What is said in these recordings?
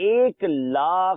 1,00,000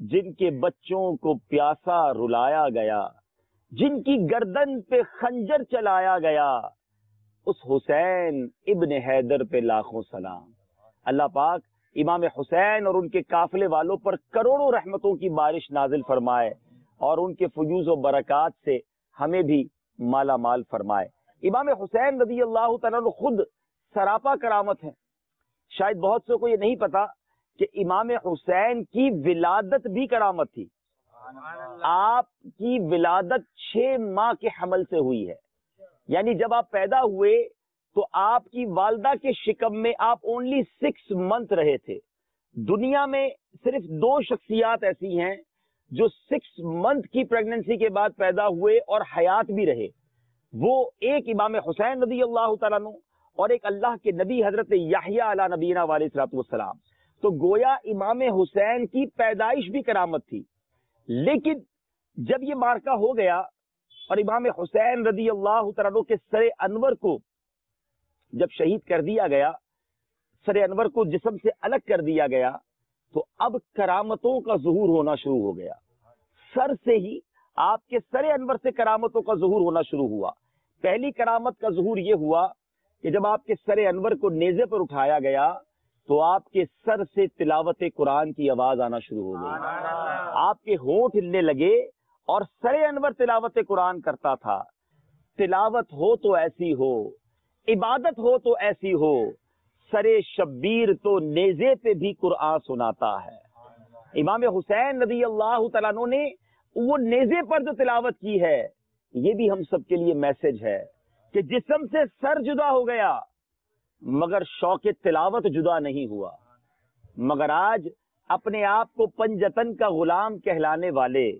جن کے بچوں کو پیاسا رلایا گیا، جن کی گردن پہ خنجر چلایا گیا، اس حسین ابن حیدر پہ لاکھوں سلام۔ اللہ پاک امام حسین اور ان کے قافلے والوں پر کروڑوں رحمتوں کی بارش نازل فرمائے اور ان کے فیوز و برکات سے ہمیں بھی مالا مال فرمائے۔ امام حسین رضی اللہ تعالیٰ عنہ خود سراپا کرامت ہیں۔ شاید بہت سے کو یہ نہیں پتا کہ امام حسین کی ولادت بھی کرامت تھی۔ آپ کی ولادت 6 ماہ کے حمل سے ہوئی ہے، یعنی جب آپ پیدا ہوئے تو آپ کی والدہ کے شکم میں آپ اونلی 6 منتھ رہے تھے۔ دنیا میں صرف 2 شخصیات ایسی ہیں جو 6 منتھ کی پریگننسی کے بعد پیدا ہوئے اور حیات بھی رہے، وہ ایک امام حسین رضی اللہ تعالیٰ عنہ اور ایک اللہ کے نبی حضرت یحییٰ علیہ نبینا علیہ الصلوۃ والسلام۔ تو گویا امام حسین کی پیدائش بھی کرامت تھی، لیکن جب یہ مارکہ ہو گیا اور امام حسین رضی اللہ تعالیٰ عنہ کے سر انور کو جب شہید کر دیا گیا، سر انور کو جسم سے الگ کر دیا گیا، تو اب کرامتوں کا ظہور ہونا شروع ہو گیا۔ سر سے ہی آپ کے سر انور سے کرامتوں کا ظہور ہونا شروع ہوا۔ پہلی کرامت کا ظہور یہ ہوا کہ جب آپ کے سر انور کو نیزے پر اٹھایا گیا تو آپ کے سر سے تلاوت قرآن کی آواز آنا شروع ہو گئی، آپ کے ہونٹ ہلنے لگے اور سر انور تلاوت قرآن کرتا تھا۔ تلاوت ہو تو ایسی ہو، عبادت ہو تو ایسی ہو، سر شبیر تو نیزے پہ بھی قرآن سناتا ہے۔ امام حسین رضی اللہ تعالیٰ عنہ نے وہ نیزے پر جو تلاوت کی ہے، یہ بھی ہم سب کے لیے میسج ہے کہ جسم سے سر جدا ہو گیا مگر شوق تلاوت جدا نہیں ہوا۔ مگر آج اپنے آپ کو پنجتن کا غلام کہلانے والے،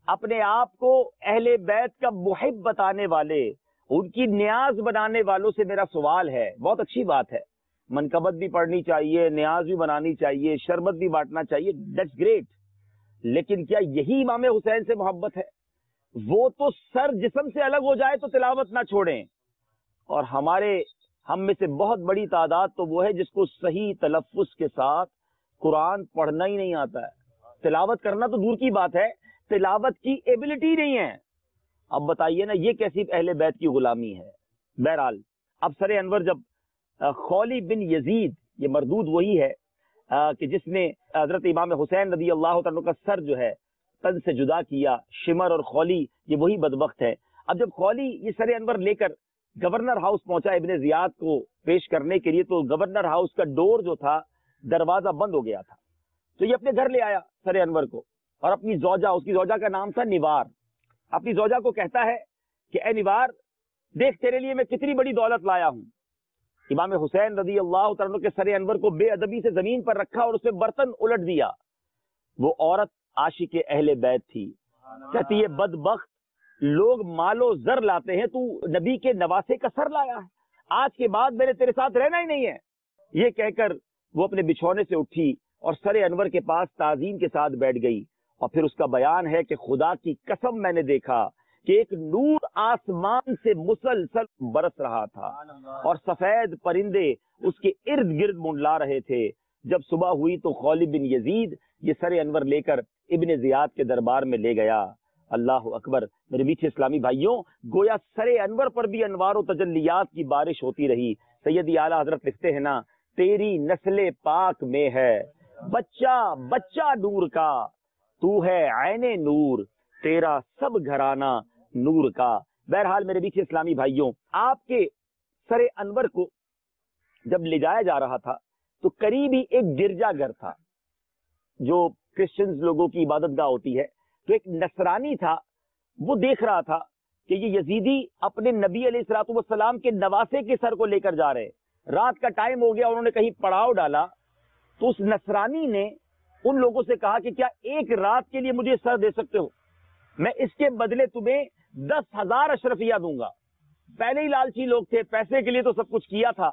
اپنے آپ کو اہل بیت کا محب بتانے والے، ان کی نیاز بنانے والوں سے میرا سوال ہے۔ بہت اچھی بات ہے، منقبت بھی پڑھنی چاہیے، نیاز بھی بنانی چاہیے، شربت بھی بانٹنا چاہیے، دیٹس گریٹ، لیکن کیا یہی امام حسین سے محبت ہے؟ وہ تو سر جسم سے الگ ہو جائے تو تلاوت نہ چھوڑیں، اور ہم میں سے بہت بڑی تعداد تو وہ ہے جس کو صحیح تلفظ کے ساتھ قرآن پڑھنا ہی نہیں آتا ہے۔ تلاوت کرنا تو دور کی بات ہے، تلاوت کی ایبلٹی نہیں ہے۔ اب بتائیے نا، یہ کیسی اہل بیت کی غلامی ہے؟ بہرحال اب سر انور جب خولی بن یزید، یہ مردود وہی ہے کہ جس نے حضرت امام حسین رضی اللہ عنہ کا سر جو ہے تن سے جدا کیا، شمر اور خولی یہ وہی بدبخت ہے۔ اب جب خولی یہ سر انور لے کر گورنر ہاؤس پہنچا ابن زیاد کو پیش کرنے کے لیے، تو گورنر ہاؤس کا ڈور جو تھا، دروازہ بند ہو گیا تھا، تو یہ اپنے گھر لے آیا سر انور کو، اور اپنی زوجہ، اس کی زوجہ کا نام تھا نوار، اپنی زوجہ کو کہتا ہے کہ اے نوار، دیکھ تیرے لیے میں کتنی بڑی دولت لایا ہوں۔ امام حسین رضی اللہ تعالیٰ عنہ کے سر انور کو بے ادبی سے زمین پر رکھا اور اس میں برتن الٹ دیا۔ وہ عورت عاشق اہل بیت تھی، کہتی ہے بدبخت، لوگ مال و زر لاتے ہیں، تو نبی کے نواسے کا سر لایا ہے، آج کے بعد میں نے تیرے ساتھ رہنا ہی نہیں ہے۔ یہ کہہ کر وہ اپنے بچھونے سے اٹھی اور سر انور کے پاس تعظیم کے ساتھ بیٹھ گئی، اور پھر اس کا بیان ہے کہ خدا کی قسم میں نے دیکھا کہ ایک نور آسمان سے مسلسل برس رہا تھا اور سفید پرندے اس کے ارد گرد منڈلا رہے تھے۔ جب صبح ہوئی تو خولی بن یزید یہ سر انور لے کر ابن زیاد کے دربار میں لے گیا۔ اللہ اکبر، میرے میٹھے اسلامی بھائیوں، گویا سر انور پر بھی انوار و تجلیات کی بارش ہوتی رہی۔ سیدی اعلیٰ حضرت لکھتے ہیں نا، تیری نسل پاک میں ہے بچہ بچہ نور کا، تو ہے عین نور، تیرا سب گھرانہ نور کا۔ بہرحال میرے میٹھے اسلامی بھائیوں، آپ کے سر انور کو جب لے جایا جا رہا تھا تو قریب ہی ایک گرجا گھر تھا جو کرسچنز لوگوں کی عبادت گاہ ہوتی ہے، تو ایک نصرانی تھا، وہ دیکھ رہا تھا کہ یہ یزیدی اپنے نبی علیہ الصلوۃ والسلام کے نواسے کے سر کو لے کر جا رہے۔ رات کا ٹائم ہو گیا، انہوں نے کہیں پڑاؤ ڈالا، تو اس نصرانی نے ان لوگوں سے کہا کہ کیا ایک رات کے لیے مجھے سر دے سکتے ہو؟ میں اس کے بدلے تمہیں 10,000 اشرفیہ دوں گا۔ پہلے ہی لالچی لوگ تھے، پیسے کے لیے تو سب کچھ کیا تھا۔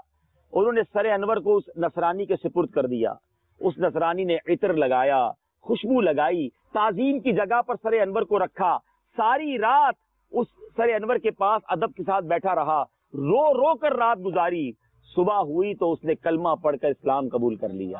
انہوں نے سر انور کو اس نصرانی کے سپرد کر دیا۔ اس نصرانی نے عطر لگایا، خوشبو لگائی، تعظیم کی جگہ پر سر انور کو رکھا، ساری رات اس سر انور کے پاس ادب کے ساتھ بیٹھا رہا، رو رو کر رات گزاری۔ صبح ہوئی تو اس نے کلمہ پڑھ کر اسلام قبول کر لیا،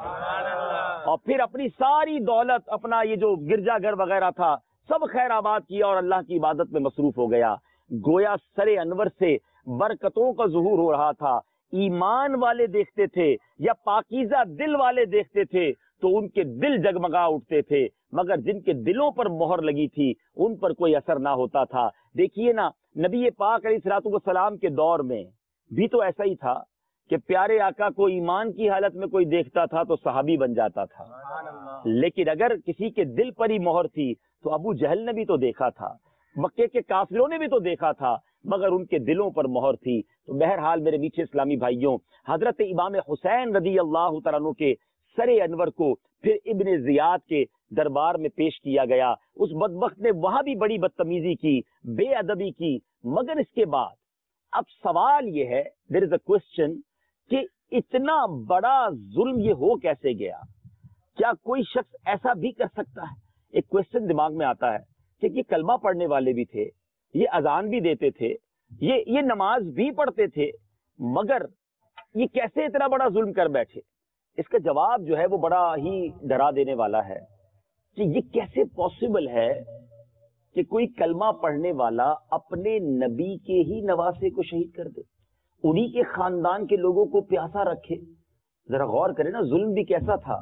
اور پھر اپنی ساری دولت، اپنا یہ جو گرجا گھر وغیرہ تھا سب خیر آباد کیا اور اللہ کی عبادت میں مصروف ہو گیا۔ گویا سر انور سے برکتوں کا ظہور ہو رہا تھا۔ ایمان والے دیکھتے تھے یا پاکیزہ دل والے دیکھتے تھے تو ان کے دل جگمگا اٹھتے تھے، مگر جن کے دلوں پر مہر لگی تھی ان پر کوئی اثر نہ ہوتا تھا۔ دیکھیے نا، نبی پاک علیہ الصلوۃ والسلام کے دور میں بھی تو ایسا ہی تھا کہ پیارے آقا کو ایمان کی حالت میں کوئی دیکھتا تھا تو صحابی بن جاتا تھا، لیکن اگر کسی کے دل پر ہی مہر تھی تو ابو جہل نے بھی تو دیکھا تھا، مکے کے کافروں نے بھی تو دیکھا تھا، مگر ان کے دلوں پر مہر تھی۔ تو بہرحال میرے میٹھے اسلامی بھائیوں، حضرت امام حسین رضی اللہ تعالیٰ عنہ کے سر انور کو پھر ابن زیاد کے دربار میں پیش کیا گیا۔ اس بدبخت نے وہاں بھی بڑی بدتمیزی کی، بے ادبی کی، مگر اس کے بعد اب سوال یہ ہے، دیر از اے کوسچن، کہ اتنا بڑا ظلم یہ ہو کیسے گیا؟ کیا کوئی شخص ایسا بھی کر سکتا ہے؟ ایک کوسچن دماغ میں آتا ہے کہ یہ کلمہ پڑھنے والے بھی تھے، یہ اذان بھی دیتے تھے، یہ نماز بھی پڑھتے تھے، مگر یہ کیسے اتنا بڑا ظلم کر بیٹھے؟ اس کا جواب جو ہے وہ بڑا ہی ڈرا دینے والا ہے کہ یہ کیسے پاسبل ہے کہ کوئی کلمہ پڑھنے والا اپنے نبی کے ہی نواسے کو شہید کر دے، انہی کے خاندان کے لوگوں کو پیاسا رکھے۔ ذرا غور کریں نا، ظلم بھی کیسا تھا۔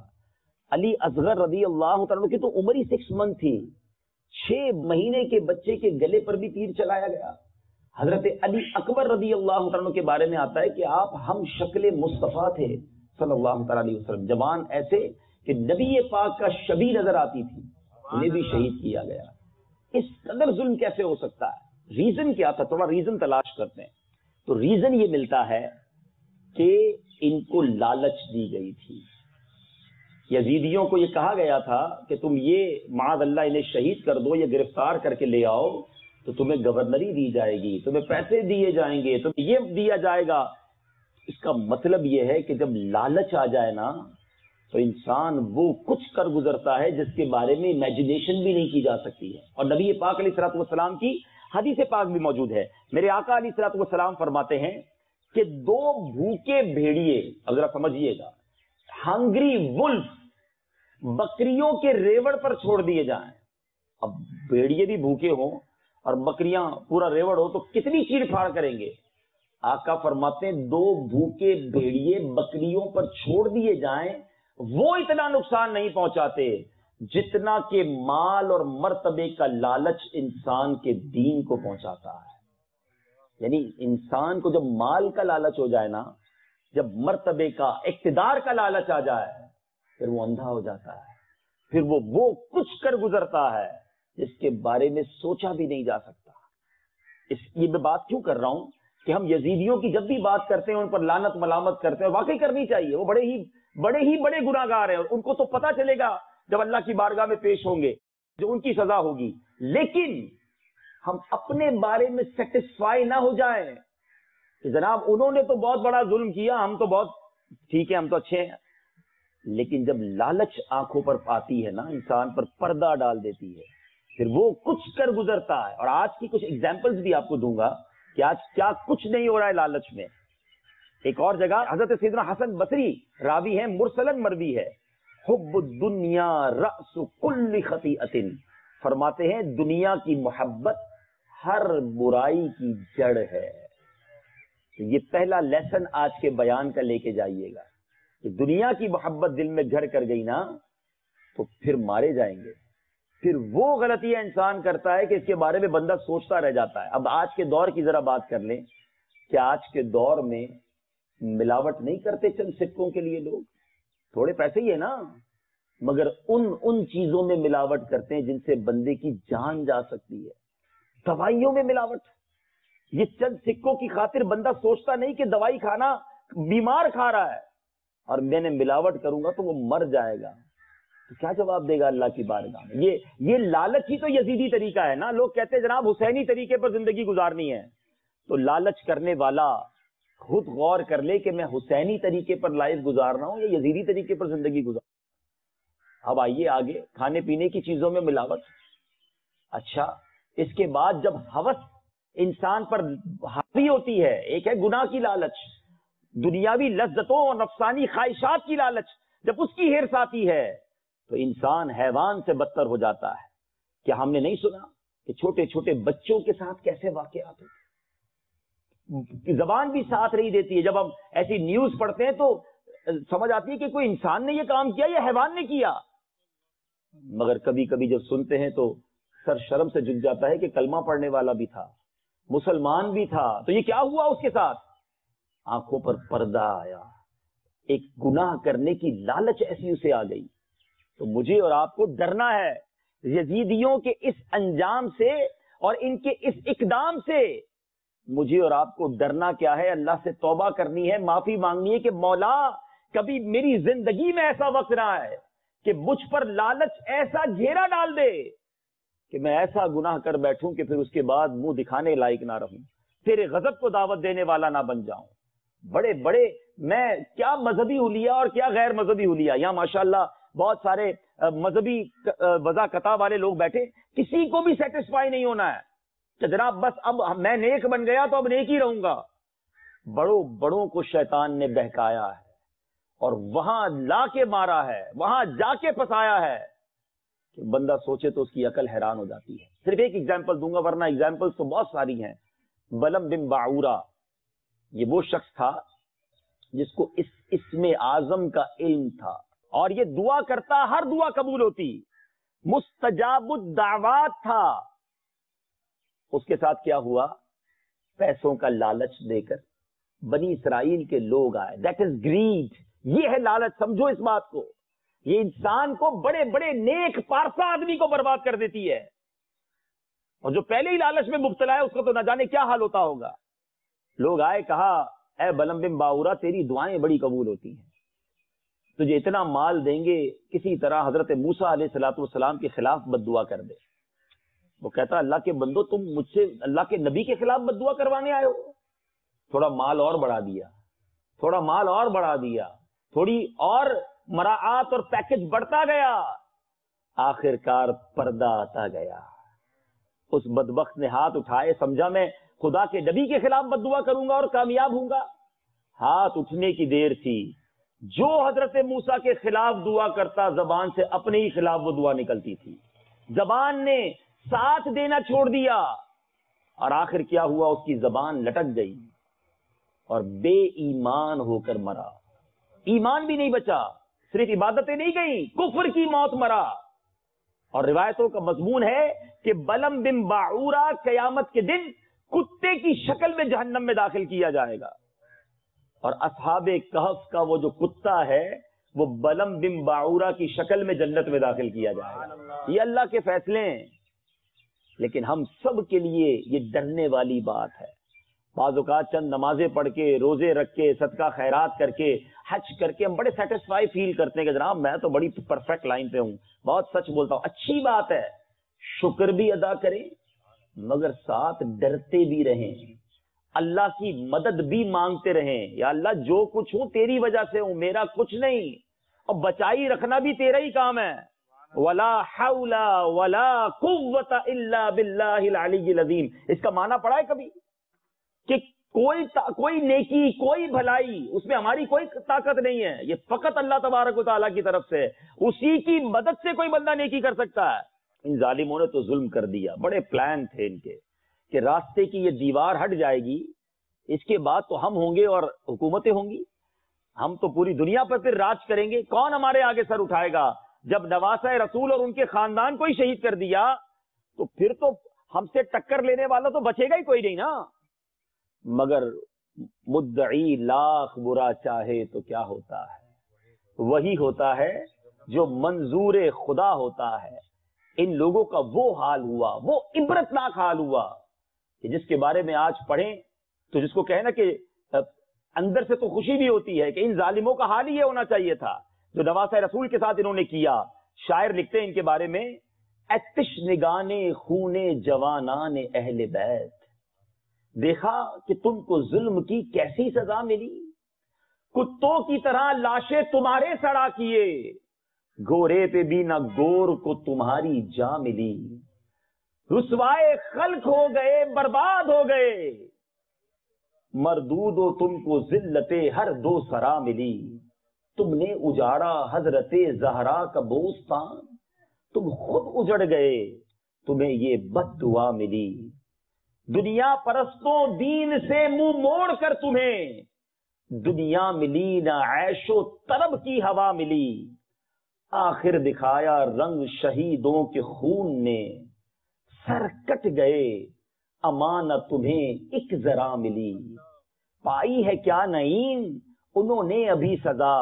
علی اصغر رضی اللہ تعالیٰ کی تو عمر ہی 6 منتھ تھی، 6 مہینے کے بچے کے گلے پر بھی تیر چلایا گیا۔ حضرت علی اکبر رضی اللہ تعالیٰ کے بارے میں آتا ہے کہ آپ ہم شکل مصطفیٰ تھے صلی اللہ تعالیٰ علیہ وسلم، جوان ایسے کہ نبی پاک کا شبیہ نظر آتی تھی، انہیں بھی شہید کیا گیا۔ اس قدر ظلم کیسے ہو سکتا ہے؟ ریزن کیا تھا؟ تھوڑا ریزن تلاش کرتے ہیں تو ریزن یہ ملتا ہے کہ ان کو لالچ دی گئی تھی۔ یزیدیوں کو یہ کہا گیا تھا کہ تم یہ معاذ اللہ انہیں شہید کر دو، یہ گرفتار کر کے لے آؤ تو تمہیں گورنری دی جائے گی، تمہیں پیسے دیے جائیں گے، تمہیں یہ دیا جائے گا۔ اس کا مطلب یہ ہے کہ جب لالچ آ جائے نا تو انسان وہ کچھ کر گزرتا ہے جس کے بارے میں امیجنیشن بھی نہیں کی جا سکتی ہے۔ اور نبی پاک علیہ الصلوۃ والسلام کی حدیث پاک بھی موجود ہے۔ میرے آقا علیہ الصلوۃ والسلام فرماتے ہیں کہ 2 بھوکے بھیڑیے، اگر سمجھیے گا، ہنگری ولف، بکریوں کے ریوڑ پر چھوڑ دیے جائیں۔ اب بھیڑیے بھی بھوکے ہوں اور بکریاں پورا ریوڑ ہو تو کتنی چیڑ پھاڑ کریں گے؟ آقا فرماتے ہیں 2 بھوکے بھیڑیے بکریوں پر چھوڑ دیے جائیں، وہ اتنا نقصان نہیں پہنچاتے جتنا کہ مال اور مرتبے کا لالچ انسان کے دین کو پہنچاتا ہے۔ یعنی انسان کو جب مال کا لالچ ہو جائے نا، جب مرتبے کا، اقتدار کا لالچ آ جائے، پھر وہ اندھا ہو جاتا ہے، پھر وہ کچھ کر گزرتا ہے جس کے بارے میں سوچا بھی نہیں جا سکتا۔ یہ میں بات کیوں کر رہا ہوں کہ ہم یزیدیوں کی جب بھی بات کرتے ہیں ان پر لعنت ملامت کرتے ہیں، واقعی کرنی چاہیے، وہ بڑے گناہ گار ہیں، اور ان کو تو پتہ چلے گا جب اللہ کی بارگاہ میں پیش ہوں گے جو ان کی سزا ہوگی۔ لیکن ہم اپنے بارے میں سیٹسفائی نہ ہو جائیں کہ جناب انہوں نے تو بہت بڑا ظلم کیا، ہم تو بہت ٹھیک ہے، ہم تو اچھے ہیں۔ لیکن جب لالچ آنکھوں پر آتی ہے نا، انسان پر پردہ ڈال دیتی ہے، پھر وہ کچھ کر گزرتا ہے۔ اور آج کی کچھ ایگزامپلز بھی آپ کو دوں گا کہ آج کیا کچھ نہیں ہو رہا ہے لالچ میں۔ ایک اور جگہ حضرت سیدنا حسن بصری راوی ہیں، مرسلن مروی ہے، حب الدنیا رأس کل خطیئۃ، فرماتے ہیں دنیا کی محبت ہر برائی کی جڑ ہے۔ تو یہ پہلا لیسن آج کے بیان کا لے کے جائیے گا کہ دنیا کی محبت دل میں گھر کر گئی نا تو پھر مارے جائیں گے۔ پھر وہ غلطیاں انسان کرتا ہے کہ اس کے بارے میں بندہ سوچتا رہ جاتا ہے۔ اب آج کے دور کی ذرا بات کر لیں کہ آج کے دور میں ملاوٹ نہیں کرتے چند سکوں کے لیے لوگ، تھوڑے پیسے ہی ہے نا، مگر ان چیزوں میں ملاوٹ کرتے ہیں جن سے بندے کی جان جا سکتی ہے۔ دوائیوں میں ملاوٹ، یہ چند سکوں کی خاطر بندہ سوچتا نہیں کہ دوائی کھانا، بیمار کھا رہا ہے اور میں نے ملاوٹ کروں گا تو وہ مر جائے گا، تو کیا جواب دے گا اللہ کی بارگاہ میں؟ یہ لالچ ہی تو یزیدی طریقہ ہے نا۔ لوگ کہتے ہیں جناب حسینی طریقے پر زندگی گزارنی ہے، تو لالچ کرنے والا خود غور کر لے کہ میں حسینی طریقے پر لائف گزار رہا ہوں یا یزیدی طریقے پر زندگی گزار۔ اب آئیے آگے، کھانے پینے کی چیزوں میں ملاوٹ۔ اچھا، اس کے بعد جب ہوس انسان پر حاوی ہوتی ہے، ایک ہے گناہ کی لالچ، دنیاوی لذتوں اور نفسانی خواہشات کی لالچ جب اس کی ہرس آتی ہے تو انسان حیوان سے بدتر ہو جاتا ہے. کیا ہم نے نہیں سنا کہ چھوٹے چھوٹے بچوں کے ساتھ کیسے واقعات ہوتے؟ زبان بھی ساتھ نہیں دیتی ہے. جب ہم ایسی نیوز پڑھتے ہیں تو سمجھ آتی ہے کہ کوئی انسان نے یہ کام کیا یا حیوان نے کیا. مگر کبھی کبھی جب سنتے ہیں تو سر شرم سے جھک جاتا ہے کہ کلمہ پڑھنے والا بھی تھا, مسلمان بھی تھا, تو یہ کیا ہوا اس کے ساتھ؟ آنکھوں پر پردہ آیا, ایک گناہ کرنے کی لالچ ایسی اسے آ گئی. تو مجھے اور آپ کو ڈرنا ہے یزیدیوں کے اس انجام سے اور ان کے اس اقدام سے. مجھے اور آپ کو ڈرنا کیا ہے؟ اللہ سے توبہ کرنی ہے, معافی مانگنی ہے کہ مولا کبھی میری زندگی میں ایسا وقت رہا ہے کہ مجھ پر لالچ ایسا گھیرا ڈال دے کہ میں ایسا گناہ کر بیٹھوں کہ پھر اس کے بعد منہ دکھانے لائق نہ رہوں, تیرے غضب کو دعوت دینے والا نہ بن جاؤں. بڑے بڑے میں کیا مذہبی حلیہ اور کیا غیر مذہبی حلیہ, یہاں ماشاءاللہ بہت سارے مذہبی وضاقتہ والے لوگ بیٹھے, کسی کو بھی سیٹسفائی نہیں ہونا ہے کہ جناب بس اب میں نیک بن گیا تو اب نیک ہی رہوں گا. بڑوں بڑوں کو شیطان نے بہکایا ہے اور وہاں لا کے مارا ہے, وہاں جا کے پھنسایا ہے کہ بندہ سوچے تو اس کی عقل حیران ہو جاتی ہے. صرف ایک ایگزامپل دوں گا ورنہ ایگزامپل تو بہت ساری ہیں. بلم بن باعورہ یہ وہ شخص تھا جس کو اس اسم اعظم کا علم تھا اور یہ دعا کرتا, ہر دعا قبول ہوتی, مستجاب الدعوات تھا. اس کے ساتھ کیا ہوا؟ پیسوں کا لالچ دے کر بنی اسرائیل کے لوگ آئے. دیٹ از گریڈ, یہ ہے لالچ. سمجھو اس بات کو, یہ انسان کو بڑے بڑے نیک پارسا آدمی کو برباد کر دیتی ہے, اور جو پہلے ہی لالچ میں مبتلا ہے اس کو تو نہ جانے کیا حال ہوتا ہوگا. لوگ آئے, کہا اے بلم بن باعورہ تیری دعائیں بڑی قبول ہوتی ہیں, تجھے اتنا مال دیں گے کسی طرح حضرت موسیٰ علیہ الصلوۃ والسلام کے خلاف بد دعا کر دے. وہ کہتا اللہ کے بندو تم مجھ سے اللہ کے نبی کے خلاف بد دعا کروانے آئے ہو. تھوڑا مال اور بڑھا دیا, تھوڑا مال اور بڑھا دیا, تھوڑی اور مراعات اور پیکج بڑھتا گیا, آخر کار پردہ آتا گیا. اس بدبخت نے ہاتھ اٹھائے, سمجھا میں خدا کے نبی کے خلاف بد دعا کروں گا اور کامیاب ہوں گا. ہاتھ اٹھنے کی دیر تھی, جو حضرت موسیٰ کے خلاف دعا کرتا زبان سے اپنے ہی خلاف وہ دعا نکلتی تھی. زبان نے ساتھ دینا چھوڑ دیا اور آخر کیا ہوا؟ اس کی زبان لٹک گئی اور بے ایمان ہو کر مرا. ایمان بھی نہیں بچا, صرف عبادتیں نہیں گئیں, کفر کی موت مرا. اور روایتوں کا مضمون ہے کہ بلم بن باعورہ قیامت کے دن کتے کی شکل میں جہنم میں داخل کیا جائے گا, اور اصحاب کہف کا وہ جو کتا ہے وہ بلم بن باعورہ کی شکل میں جنت میں داخل کیا جائے گا. یہ اللہ کے فیصلے ہیں, لیکن ہم سب کے لیے یہ ڈرنے والی بات ہے. بعض اوقات چند نمازیں پڑھ کے, روزے رکھ کے, صدقہ خیرات کر کے, حج کر کے ہم بڑے سیٹسفائی فیل کرتے ہیں کہ جناب میں تو بڑی پرفیکٹ لائن پہ ہوں, بہت سچ بولتا ہوں. اچھی بات ہے, شکر بھی ادا کریں مگر ساتھ ڈرتے بھی رہیں, اللہ کی مدد بھی مانگتے رہیں. یا اللہ جو کچھ ہوں تیری وجہ سے ہوں, میرا کچھ نہیں, اور بچائی رکھنا بھی تیرا ہی کام ہے. ولا حول ولا قوت الا باللہ العلی العظیم. اس کا معنی پڑھا ہے کبھی کہ کوئی نیکی, کوئی بھلائی اس میں ہماری کوئی طاقت نہیں ہے, یہ فقط اللہ تبارک و تعالیٰ کی طرف سے, اسی کی مدد سے کوئی بندہ نیکی کر سکتا ہے. ان ظالموں نے تو ظلم کر دیا. بڑے پلان تھے ان کے کہ راستے کی یہ دیوار ہٹ جائے گی, اس کے بعد تو ہم ہوں گے اور حکومتیں ہوں گی, ہم تو پوری دنیا پر پھر راج کریں گے. کون ہمارے آگے سر اٹھائے گا؟ جب نواسہ رسول اور ان کے خاندان کو ہی شہید کر دیا تو پھر تو ہم سے ٹکر لینے والا تو بچے گا ہی کوئی نہیں نا. مگر مدعی لاکھ برا چاہے تو کیا ہوتا ہے, وہی ہوتا ہے جو منظور خدا ہوتا ہے. ان لوگوں کا وہ حال ہوا, وہ عبرتناک حال ہوا کہ جس کے بارے میں آج پڑھیں تو جس کو کہے نا کہ اندر سے تو خوشی بھی ہوتی ہے کہ ان ظالموں کا حال ہی یہ ہونا چاہیے تھا جو نواسہ رسول کے ساتھ انہوں نے کیا. شاعر لکھتے ہیں ان کے بارے میں, اتش نگانے خونے جوانان اہل بیت, دیکھا کہ تم کو ظلم کی کیسی سزا ملی, کتوں کی طرح لاشیں تمہارے سڑا کیے, گورے پہ بھی نہ گور کو تمہاری جا ملی, رسوائے خلق ہو گئے برباد ہو گئے. مردود و تم کو ذلت ہر دو سرا ملی، تم نے اجاڑا حضرت زہرا کا بوستان، تم خود اجڑ گئے تمہیں یہ بد دعا ملی، دنیا پرستوں دین سے منہ موڑ کر تمہیں دنیا ملی نہ عیش و طرب کی ہوا ملی، آخر دکھایا رنگ شہیدوں کے خون نے، سر کٹ گئے امانت تمہیں ایک ذرا ملی، پائی ہے کیا نعیم انہوں نے ابھی سزا،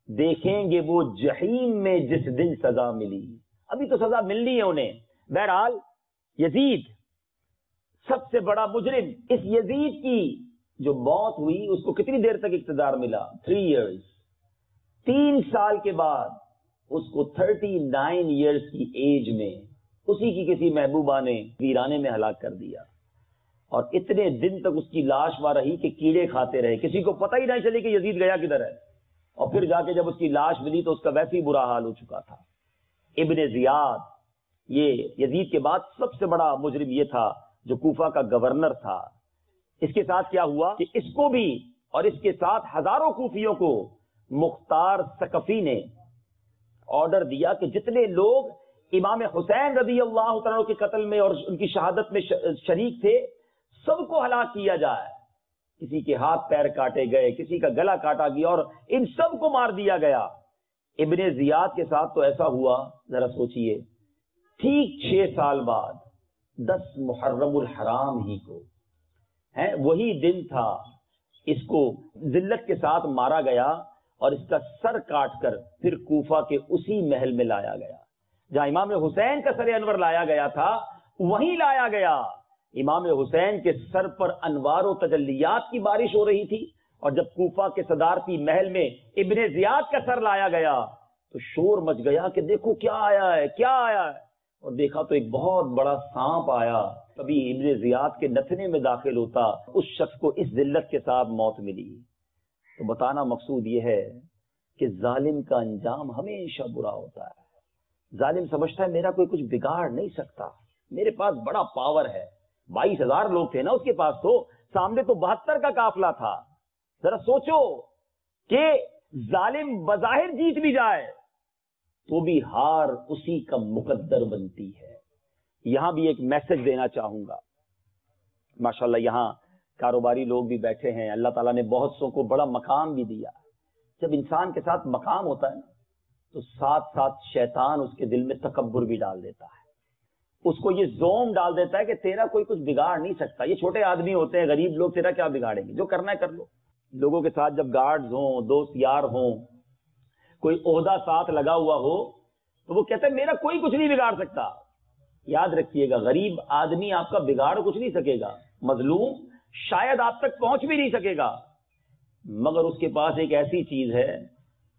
دیکھیں گے وہ جہیم میں جس دن سزا ملی، ابھی تو سزا ملنی ہے انہیں۔ بہرحال یزید سب سے بڑا مجرم، اس یزید کی جو موت ہوئی اس کو کتنی دیر تک اقتدار ملا؟ 3 ایئرز، 3 سال کے بعد اس کو 39 ایئرز کی ایج میں اسی کی کسی محبوبہ نے ویرانے میں ہلاک کر دیا، اور اتنے دن تک اس کی لاش وہاں رہی کہ کیڑے کھاتے رہے، کسی کو پتہ ہی نہیں چلی کہ یزید گیا کدھر ہے، اور پھر جا کے جب اس کی لاش ملی تو اس کا ویسے ہی برا حال ہو چکا تھا۔ ابن زیاد، یہ یزید کے بعد سب سے بڑا مجرم یہ تھا جو کوفہ کا گورنر تھا۔ اس کے ساتھ کیا ہوا کہ اس کو بھی اور اس کے ساتھ ہزاروں کوفیوں کو مختار ثقفی نے آرڈر دیا کہ جتنے لوگ امام حسین رضی اللہ تعالیٰ کے قتل میں اور ان کی شہادت میں شریک تھے سب کو ہلاک کیا جائے، کسی کے ہاتھ پیر کاٹے گئے، کسی کا گلا کاٹا گیا، اور ان سب کو مار دیا گیا۔ ابن زیاد کے ساتھ تو ایسا ہوا، ذرا سوچئے، ٹھیک 6 سال بعد 10 محرم الحرام ہی کو وہی دن تھا، اس کو ذلت کے ساتھ مارا گیا اور اس کا سر کاٹ کر پھر کوفہ کے اسی محل میں لایا گیا جہاں امام حسین کا سر انور لایا گیا تھا، وہیں لایا گیا۔ امام حسین کے سر پر انوار و تجلیات کی بارش ہو رہی تھی، اور جب کوفہ کے صدارتی محل میں ابن زیاد کا سر لایا گیا تو شور مچ گیا کہ دیکھو کیا آیا ہے، کیا آیا ہے، اور دیکھا تو ایک بہت بڑا سانپ آیا۔ کبھی ابن زیاد کے نتنے میں داخل ہوتا، اس شخص کو اس ذلت کے ساتھ موت ملی۔ تو بتانا مقصود یہ ہے کہ ظالم کا انجام ہمیشہ برا ہوتا ہے۔ ظالم سمجھتا ہے میرا کوئی کچھ بگاڑ نہیں سکتا، میرے پاس بڑا پاور ہے۔ 22,000 لوگ تھے نا اس کے پاس، تو سامنے تو 72 کا قافلہ تھا۔ ذرا سوچو کہ ظالم بظاہر جیت بھی جائے تو بھی ہار اسی کا مقدر بنتی ہے۔ یہاں بھی ایک میسج دینا چاہوں گا۔ ماشاءاللہ یہاں کاروباری لوگ بھی بیٹھے ہیں، اللہ تعالیٰ نے بہت سو کو بڑا مقام بھی دیا۔ جب انسان کے ساتھ مقام ہوتا ہے نا تو ساتھ ساتھ شیطان اس کے دل میں تکبر بھی ڈال دیتا ہے، اس کو یہ زوم ڈال دیتا ہے کہ تیرا کوئی کچھ بگاڑ نہیں سکتا، یہ چھوٹے آدمی ہوتے ہیں، غریب لوگ، تیرا کیا بگاڑیں گے، جو کرنا ہے کر لو۔ لوگوں کے ساتھ جب گارڈز ہوں، دوست یار ہوں، کوئی عہدہ ساتھ لگا ہوا ہو تو وہ کہتا ہے میرا کوئی کچھ نہیں بگاڑ سکتا۔ یاد رکھیے گا، غریب آدمی آپ کا بگاڑ کچھ نہیں سکے گا، مظلوم شاید آپ تک پہنچ بھی نہیں سکے گا، مگر اس کے پاس ایک ایسی چیز ہے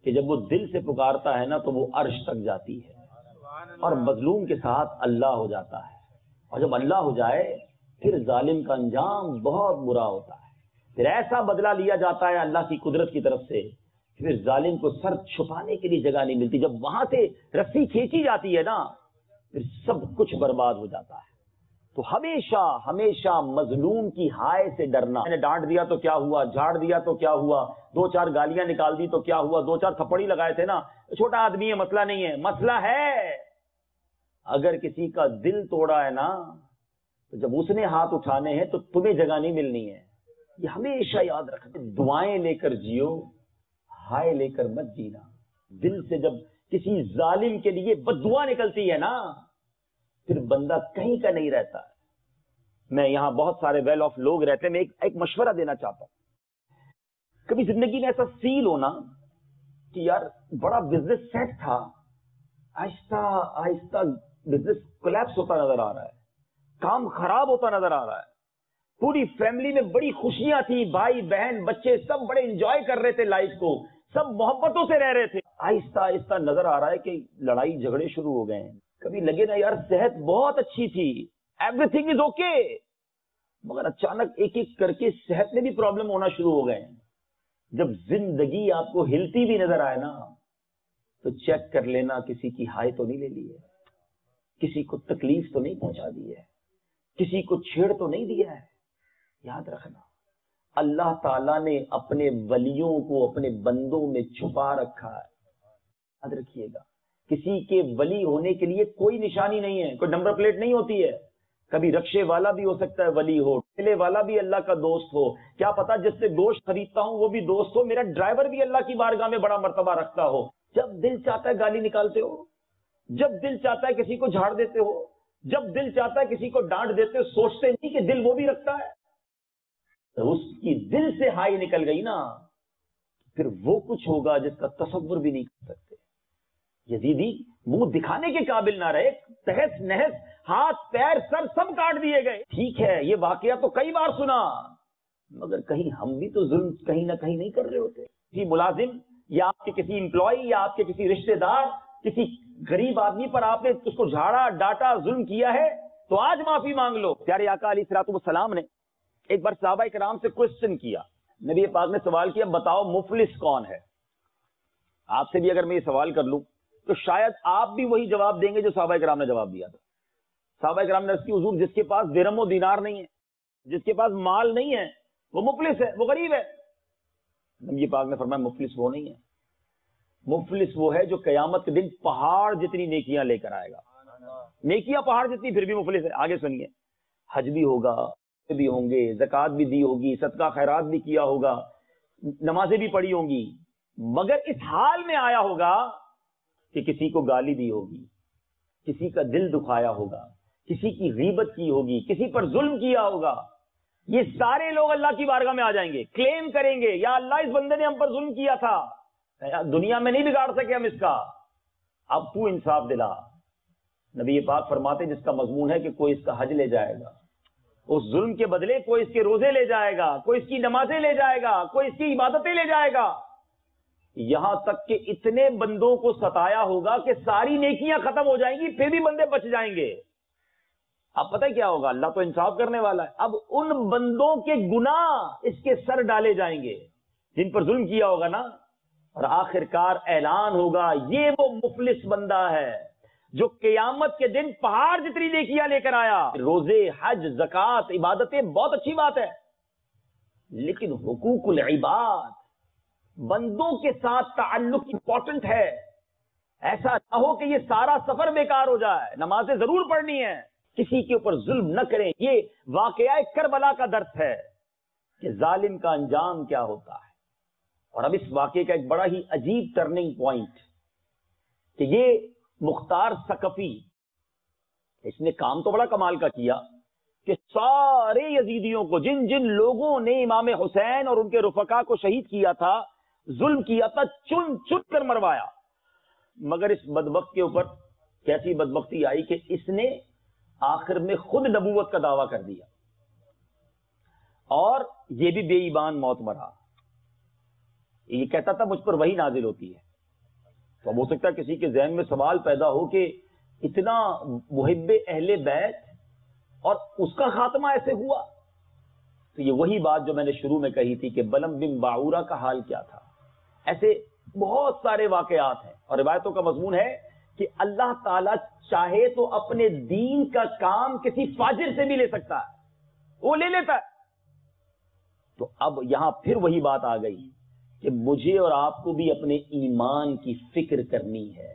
کہ جب وہ دل سے پکارتا ہے نا تو وہ عرش تک جاتی ہے، اور مظلوم کے ساتھ اللہ ہو جاتا ہے، اور جب اللہ ہو جائے پھر ظالم کا انجام بہت برا ہوتا ہے، پھر ایسا بدلہ لیا جاتا ہے اللہ کی قدرت کی طرف سے، پھر ظالم کو سر چھپانے کے لیے جگہ نہیں ملتی، جب وہاں سے رسی کھینچی جاتی ہے نا پھر سب کچھ برباد ہو جاتا ہے۔ تو ہمیشہ ہمیشہ مظلوم کی ہائے سے ڈرنا۔ میں نے ڈانٹ دیا تو کیا ہوا، جھاڑ دیا تو کیا ہوا، 2-4 گالیاں نکال دی تو کیا ہوا، 2-4 تھپڑی لگائے تھے نا، چھوٹا آدمی ہے، مسئلہ نہیں ہے، مسئلہ ہے اگر کسی کا دل توڑا ہے نا تو جب اس نے ہاتھ اٹھانے ہیں تو تمہیں جگہ نہیں ملنی ہے۔ یہ ہمیشہ یاد رکھنا، دعائیں لے کر جیو، ہائے لے کر مت جینا۔ دل سے جب کسی ظالم کے لیے بد دعا نکلتی ہے نا پھر بندہ کہیں کا نہیں رہتا ہے۔ میں یہاں بہت سارے ویل آف لوگ رہتے ہیں، میں ایک مشورہ دینا چاہتا ہوں۔ کبھی زندگی میں ایسا فیل ہونا کہ یار بڑا بزنس سیٹ تھا، آہستہ آہستہ بزنس کولیپس ہوتا نظر آ رہا ہے، کام خراب ہوتا نظر آ رہا ہے، پوری فیملی میں بڑی خوشیاں تھی، بھائی بہن بچے سب بڑے انجوائے کر رہے تھے لائف کو، سب محبتوں سے رہ رہے تھے، آہستہ آہستہ نظر آ رہا ہے کہ لڑائی جھگڑے شروع ہو گئے ہیں۔ کبھی لگے نا یار صحت بہت اچھی تھی، ایوری تھنگ از اوکے، مگر اچانک ایک ایک کر کے صحت میں بھی پرابلم ہونا شروع ہو گئے ہیں۔ جب زندگی آپ کو ہلتی بھی نظر آئے نا تو چیک کر لینا کسی کی ہائے تو نہیں لے لی ہے، کسی کو تکلیف تو نہیں پہنچا دی ہے، کسی کو چھیڑ تو نہیں دیا ہے۔ یاد رکھنا اللہ تعالیٰ نے اپنے ولیوں کو اپنے بندوں میں چھپا رکھا ہے. یاد رکھیے گا, کسی کے ولی ہونے کے لیے کوئی نشانی نہیں ہے, کوئی نمبر پلیٹ نہیں ہوتی ہے. کبھی رکشے والا بھی ہو سکتا ہے ولی ہو, ٹھیلے والا بھی اللہ کا دوست ہو, کیا پتا جس سے گوشت خریدتا ہوں وہ بھی دوست ہو, میرا ڈرائیور بھی اللہ کی بارگاہ میں بڑا مرتبہ رکھتا ہو. جب دل چاہتا ہے گالی نکالتے ہو, جب دل چاہتا ہے کسی کو جھاڑ دیتے ہو, جب دل چاہتا ہے کسی کو ڈانٹ دیتے ہو, سوچتے نہیں کہ دل وہ بھی رکھتا ہے. تو اس کی دل سے ہائی نکل گئی نا, پھر وہ کچھ ہوگا جس کا تصور بھی نہیں کر سکتے. یزیدی منہ دکھانے کے قابل نہ رہے, تہس نہس, ہاتھ پیر سر سب کاٹ دیے گئے. ٹھیک ہے یہ واقعہ تو کئی بار سنا, مگر کہیں ہم بھی تو ظلم کہیں نہ کہیں نہیں کر رہے ہوتے. کسی ملازم یا آپ کے کسی امپلائی یا آپ کے کسی رشتہ دار, کسی غریب آدمی پر آپ نے اس کو جھاڑا ڈانٹا ظلم کیا ہے تو آج معافی مانگ لو. پیارے آقا علیہ الصلوۃ والسلام نے ایک بار صحابہ کرام سے کوشچن کیا. نبی پاک نے سوال کیا, بتاؤ مفلس کون ہے؟ آپ سے بھی اگر میں یہ سوال کر لوں تو شاید آپ بھی وہی جواب دیں گے جو صحابہ کرام نے جواب دیا تھا. صحابہ کرام نے عرض کی, حضور جس کے پاس درہم و دینار نہیں ہے, جس کے پاس مال نہیں ہے, وہ مفلس ہے, وہ غریب ہے. نبی پاک نے فرمایا مفلس وہ نہیں ہے, مفلس وہ ہے جو قیامت کے دن پہاڑ جتنی نیکیاں لے کر آئے گا. نیکیاں پہاڑ جتنی پھر بھی مفلس ہے. آگے سنیے, حج بھی ہوگا, بھی ہوں گے, زکات بھی دی ہوگی, صدقہ خیرات بھی کیا ہوگا, نمازیں بھی پڑھی ہوں گی, مگر اس حال میں آیا ہوگا کہ کسی کو گالی دی ہوگی, کسی کا دل دکھایا ہوگا, کسی کی غیبت کی ہوگی, کسی پر ظلم کیا ہوگا. یہ سارے لوگ اللہ کی بارگاہ میں آ جائیں گے, کلیم کریں گے یا اللہ اس بندے نے ہم پر ظلم کیا تھا, دنیا میں نہیں بگاڑ سکے ہم اس کا, اب تو انصاف دلا. نبی پاک فرماتے جس کا مضمون ہے کہ کوئی اس کا حج لے جائے گا, اس ظلم کے بدلے کوئی اس کے روزے لے جائے گا, کوئی اس کی نمازیں لے جائے گا, کوئی اس کی عبادتیں لے جائے گا, یہاں تک کہ اتنے بندوں کو ستایا ہوگا کہ ساری نیکیاں ختم ہو جائیں گی, پھر بھی بندے بچ جائیں گے. اب پتہ کیا ہوگا, اللہ تو انصاف کرنے والا ہے. اب ان بندوں کے گناہ اس کے سر ڈالے جائیں گے جن پر ظلم کیا ہوگا نا, اور آخرکار اعلان ہوگا یہ وہ مفلس بندہ ہے جو قیامت کے دن پہاڑ جتنی نیکیاں لے کر آیا. روزے, حج, زکات, عبادتیں بہت اچھی بات ہے, لیکن حقوق العباد, بندوں کے ساتھ تعلق امپورٹنٹ ہے. ایسا نہ ہو کہ یہ سارا سفر بیکار ہو جائے. نمازیں ضرور پڑھنی ہے, کسی کے اوپر ظلم نہ کریں. یہ واقعہ کربلا کا درس ہے کہ ظالم کا انجام کیا ہوتا ہے. اور اب اس واقعے کا ایک بڑا ہی عجیب ٹرننگ پوائنٹ کہ یہ مختار ثقفی, اس نے کام تو بڑا کمال کا کیا کہ سارے یزیدیوں کو, جن جن لوگوں نے امام حسین اور ان کے رفقا کو شہید کیا تھا, ظلم کیا تھا, چن چن کر مروایا. مگر اس بدبخت کے اوپر کیسی بدبختی آئی کہ اس نے آخر میں خود نبوت کا دعویٰ کر دیا, اور یہ بھی بے ایمان موت مرا. یہ کہتا تھا مجھ پر وحی نازل ہوتی ہے. تو اب ہو سکتا ہے کسی کے ذہن میں سوال پیدا ہو کہ اتنا محب اہل بیت اور اس کا خاتمہ ایسے ہوا. تو یہ وہی بات جو میں نے شروع میں کہی تھی کہ بلم بن باعورہ کا حال کیا تھا. ایسے بہت سارے واقعات ہیں اور روایتوں کا مضمون ہے کہ اللہ تعالیٰ چاہے تو اپنے دین کا کام کسی فاجر سے بھی لے سکتا ہے, وہ لے لیتا ہے. تو اب یہاں پھر وہی بات آ گئی کہ مجھے اور آپ کو بھی اپنے ایمان کی فکر کرنی ہے,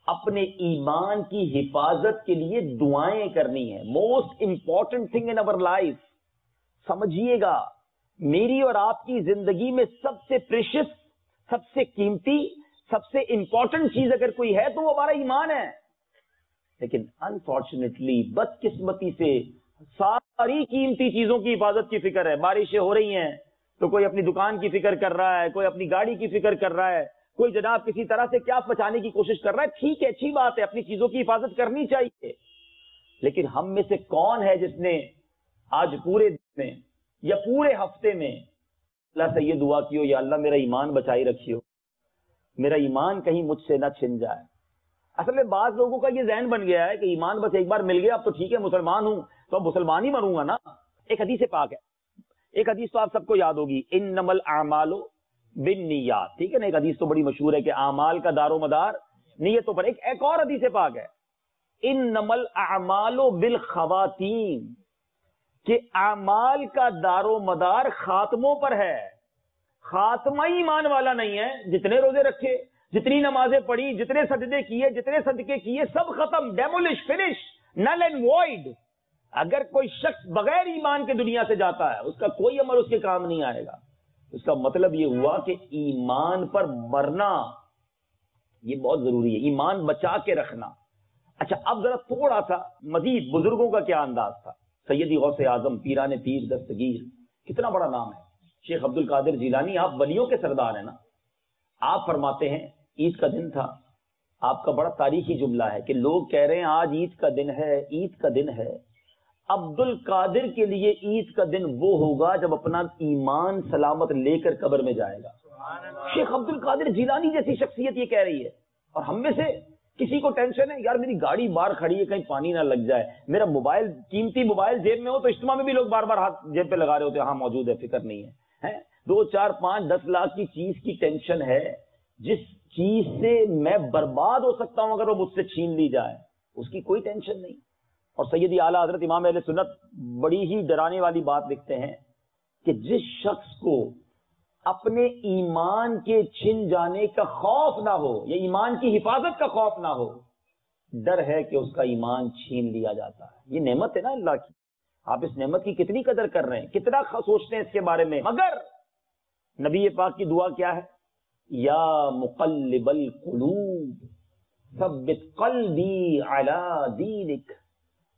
اپنے ایمان کی حفاظت کے لیے دعائیں کرنی ہے. Most important thing in over life. سمجھیے گا, میری اور آپ کی زندگی میں سب سے پریشس, سب سے قیمتی, سب سے امپورٹنٹ چیز اگر کوئی ہے تو وہ ہمارا ایمان ہے. لیکن انفارچونیٹلی, بدقسمتی سے, ساری قیمتی چیزوں کی حفاظت کی فکر ہے. بارشیں ہو رہی ہیں تو کوئی اپنی دکان کی فکر کر رہا ہے, کوئی اپنی گاڑی کی فکر کر رہا ہے, کوئی جناب کسی طرح سے کیا بچانے کی کوشش کر رہا ہے. ٹھیک ہے, اچھی بات ہے, اپنی چیزوں کی حفاظت کرنی چاہیے. لیکن ہم میں سے کون ہے جس نے آج پورے دن میں یا پورے ہفتے میں اللہ سے یہ دعا کی ہو, یا اللہ میرا ایمان بچائی رکھی ہو, میرا ایمان کہیں مجھ سے نہ چھن جائے. اصل میں بعض لوگوں کا یہ ذہن بن گیا ہے کہ ایمان بس ایک بار مل گیا اب تو ٹھیک ہے, مسلمان ہوں تو اب مسلمان ہی مروں گا نا. ایک حدیث پاک ہے, ایک حدیث تو آپ سب کو یاد ہوگی, انما الاعمال بالنیات. ٹھیک ہے نا, ایک حدیث تو بڑی مشہور ہے کہ اعمال کا دار و مدار نیتوں پر. ایک اور حدیث پاک ہے, انما الاعمال بالخواتیم, کہ اعمال کا دار و مدار خاتموں پر ہے. خاتمہ ایمان والا نہیں ہے. جتنے روزے رکھے، جتنی نمازیں پڑھی، جتنے سجدے کیے، جتنے صدقے کیے، سب ختم، demolish, finish, null and void. اگر کوئی شخص بغیر ایمان کے دنیا سے جاتا ہے، اس کا کوئی عمل اس کے کام نہیں آئے گا. اس کا مطلب یہ ہوا کہ ایمان پر مرنا یہ بہت ضروری ہے، ایمان بچا کے رکھنا. اچھا، اب ذرا تھوڑا سا مزید بزرگوں کا کیا انداز تھا. سیدی غوث اعظم پیران پیر دستگیر، کتنا بڑا نام ہے. شیخ عبد القادر جیلانی، آپ ولیوں کے سردار ہیں نا. آپ فرماتے ہیں عید کا دن تھا. آپ کا بڑا تاریخی جملہ ہے کہ لوگ کہہ رہے ہیں آج عید کا دن ہے، عید کا دن ہے. عبد القادر کے لیے عید کا دن وہ ہوگا جب اپنا ایمان سلامت لے کر قبر میں جائے گا. شیخ عبد القادر جیلانی جیسی شخصیت یہ کہہ رہی ہے. اور ہم میں سے کسی کو ٹینشن ہے یار میری گاڑی باہر کھڑی ہے کہیں پانی نہ لگ جائے، میرا موبائل، قیمتی موبائل جیب میں ہو. تو اجتماع میں بھی لوگ بار بار ہاتھ جیب پہ لگا رہے ہوتے ہیں، ہاں موجود ہے، فکر نہیں ہے. 2 4 5 10 لاکھ کی چیز کی ٹینشن ہے، جس چیز سے میں برباد ہو سکتا ہوں اگر وہ مجھ سے چھین لی جائے، اس کی کوئی ٹینشن نہیں. اور سیدی اعلیٰ حضرت امام اہل سنت بڑی ہی ڈرانے والی بات لکھتے ہیں کہ جس شخص کو اپنے ایمان کے چھن جانے کا خوف نہ ہو یا ایمان کی حفاظت کا خوف نہ ہو، ڈر ہے کہ اس کا ایمان چھین لیا جاتا ہے. یہ نعمت ہے نا اللہ کی. آپ اس نعمت کی کتنی قدر کر رہے ہیں، کتنا سوچتے ہیں اس کے بارے میں. مگر نبی پاک کی دعا کیا ہے؟ یا مقلب القلوب ثبت قلبی علی دینک.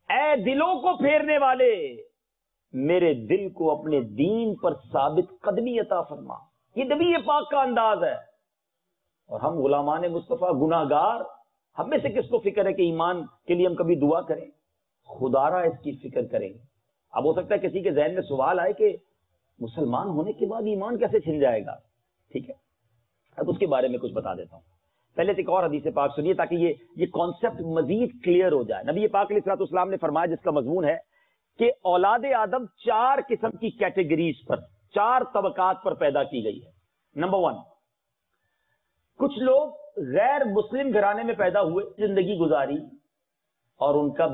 اے دلوں کو پھیرنے والے، میرے دل کو اپنے دین پر ثابت قدمی عطا فرما. یہ نبی پاک کا انداز ہے. اور ہم غلامان مصطفیٰ گناہگار، ہم میں سے کس کو فکر ہے کہ ایمان کے لیے ہم کبھی دعا کریں؟ خدا را اس کی فکر کریں. اب ہو سکتا ہے کسی کے ذہن میں سوال آئے کہ مسلمان ہونے کے بعد ایمان کیسے چھن جائے گا. ٹھیک ہے، اب اس کے بارے میں کچھ بتا دیتا ہوں. پہلے ایک اور حدیث پاک سنیے تاکہ یہ کانسیپٹ مزید کلیئر ہو جائے. نبی پاک علیہ الصلوۃ والسلام نے فرمایا، جس کا مضمون ہے کہ اولاد آدم 4 قسم کی کیٹیگریز پر، 4 طبقات پر پیدا کی گئی ہے. نمبر 1، کچھ لوگ غیر مسلم گھرانے میں پیدا ہوئے، زندگی گزاری اور ان کا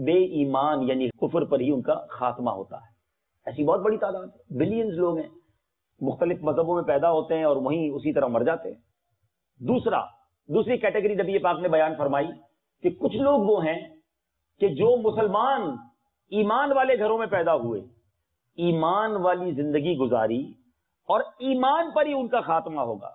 بے ایمان یعنی کفر پر ہی ان کا خاتمہ ہوتا ہے. ایسی بہت بڑی تعداد، بلینز لوگ ہیں، مختلف مذہبوں میں پیدا ہوتے ہیں اور وہیں اسی طرح مر جاتے ہیں. دوسری کیٹیگری نبی پاک نے بیان فرمائی کہ کچھ لوگ وہ ہیں کہ جو مسلمان ایمان والے گھروں میں پیدا ہوئے، ایمان والی زندگی گزاری اور ایمان پر ہی ان کا خاتمہ ہوگا.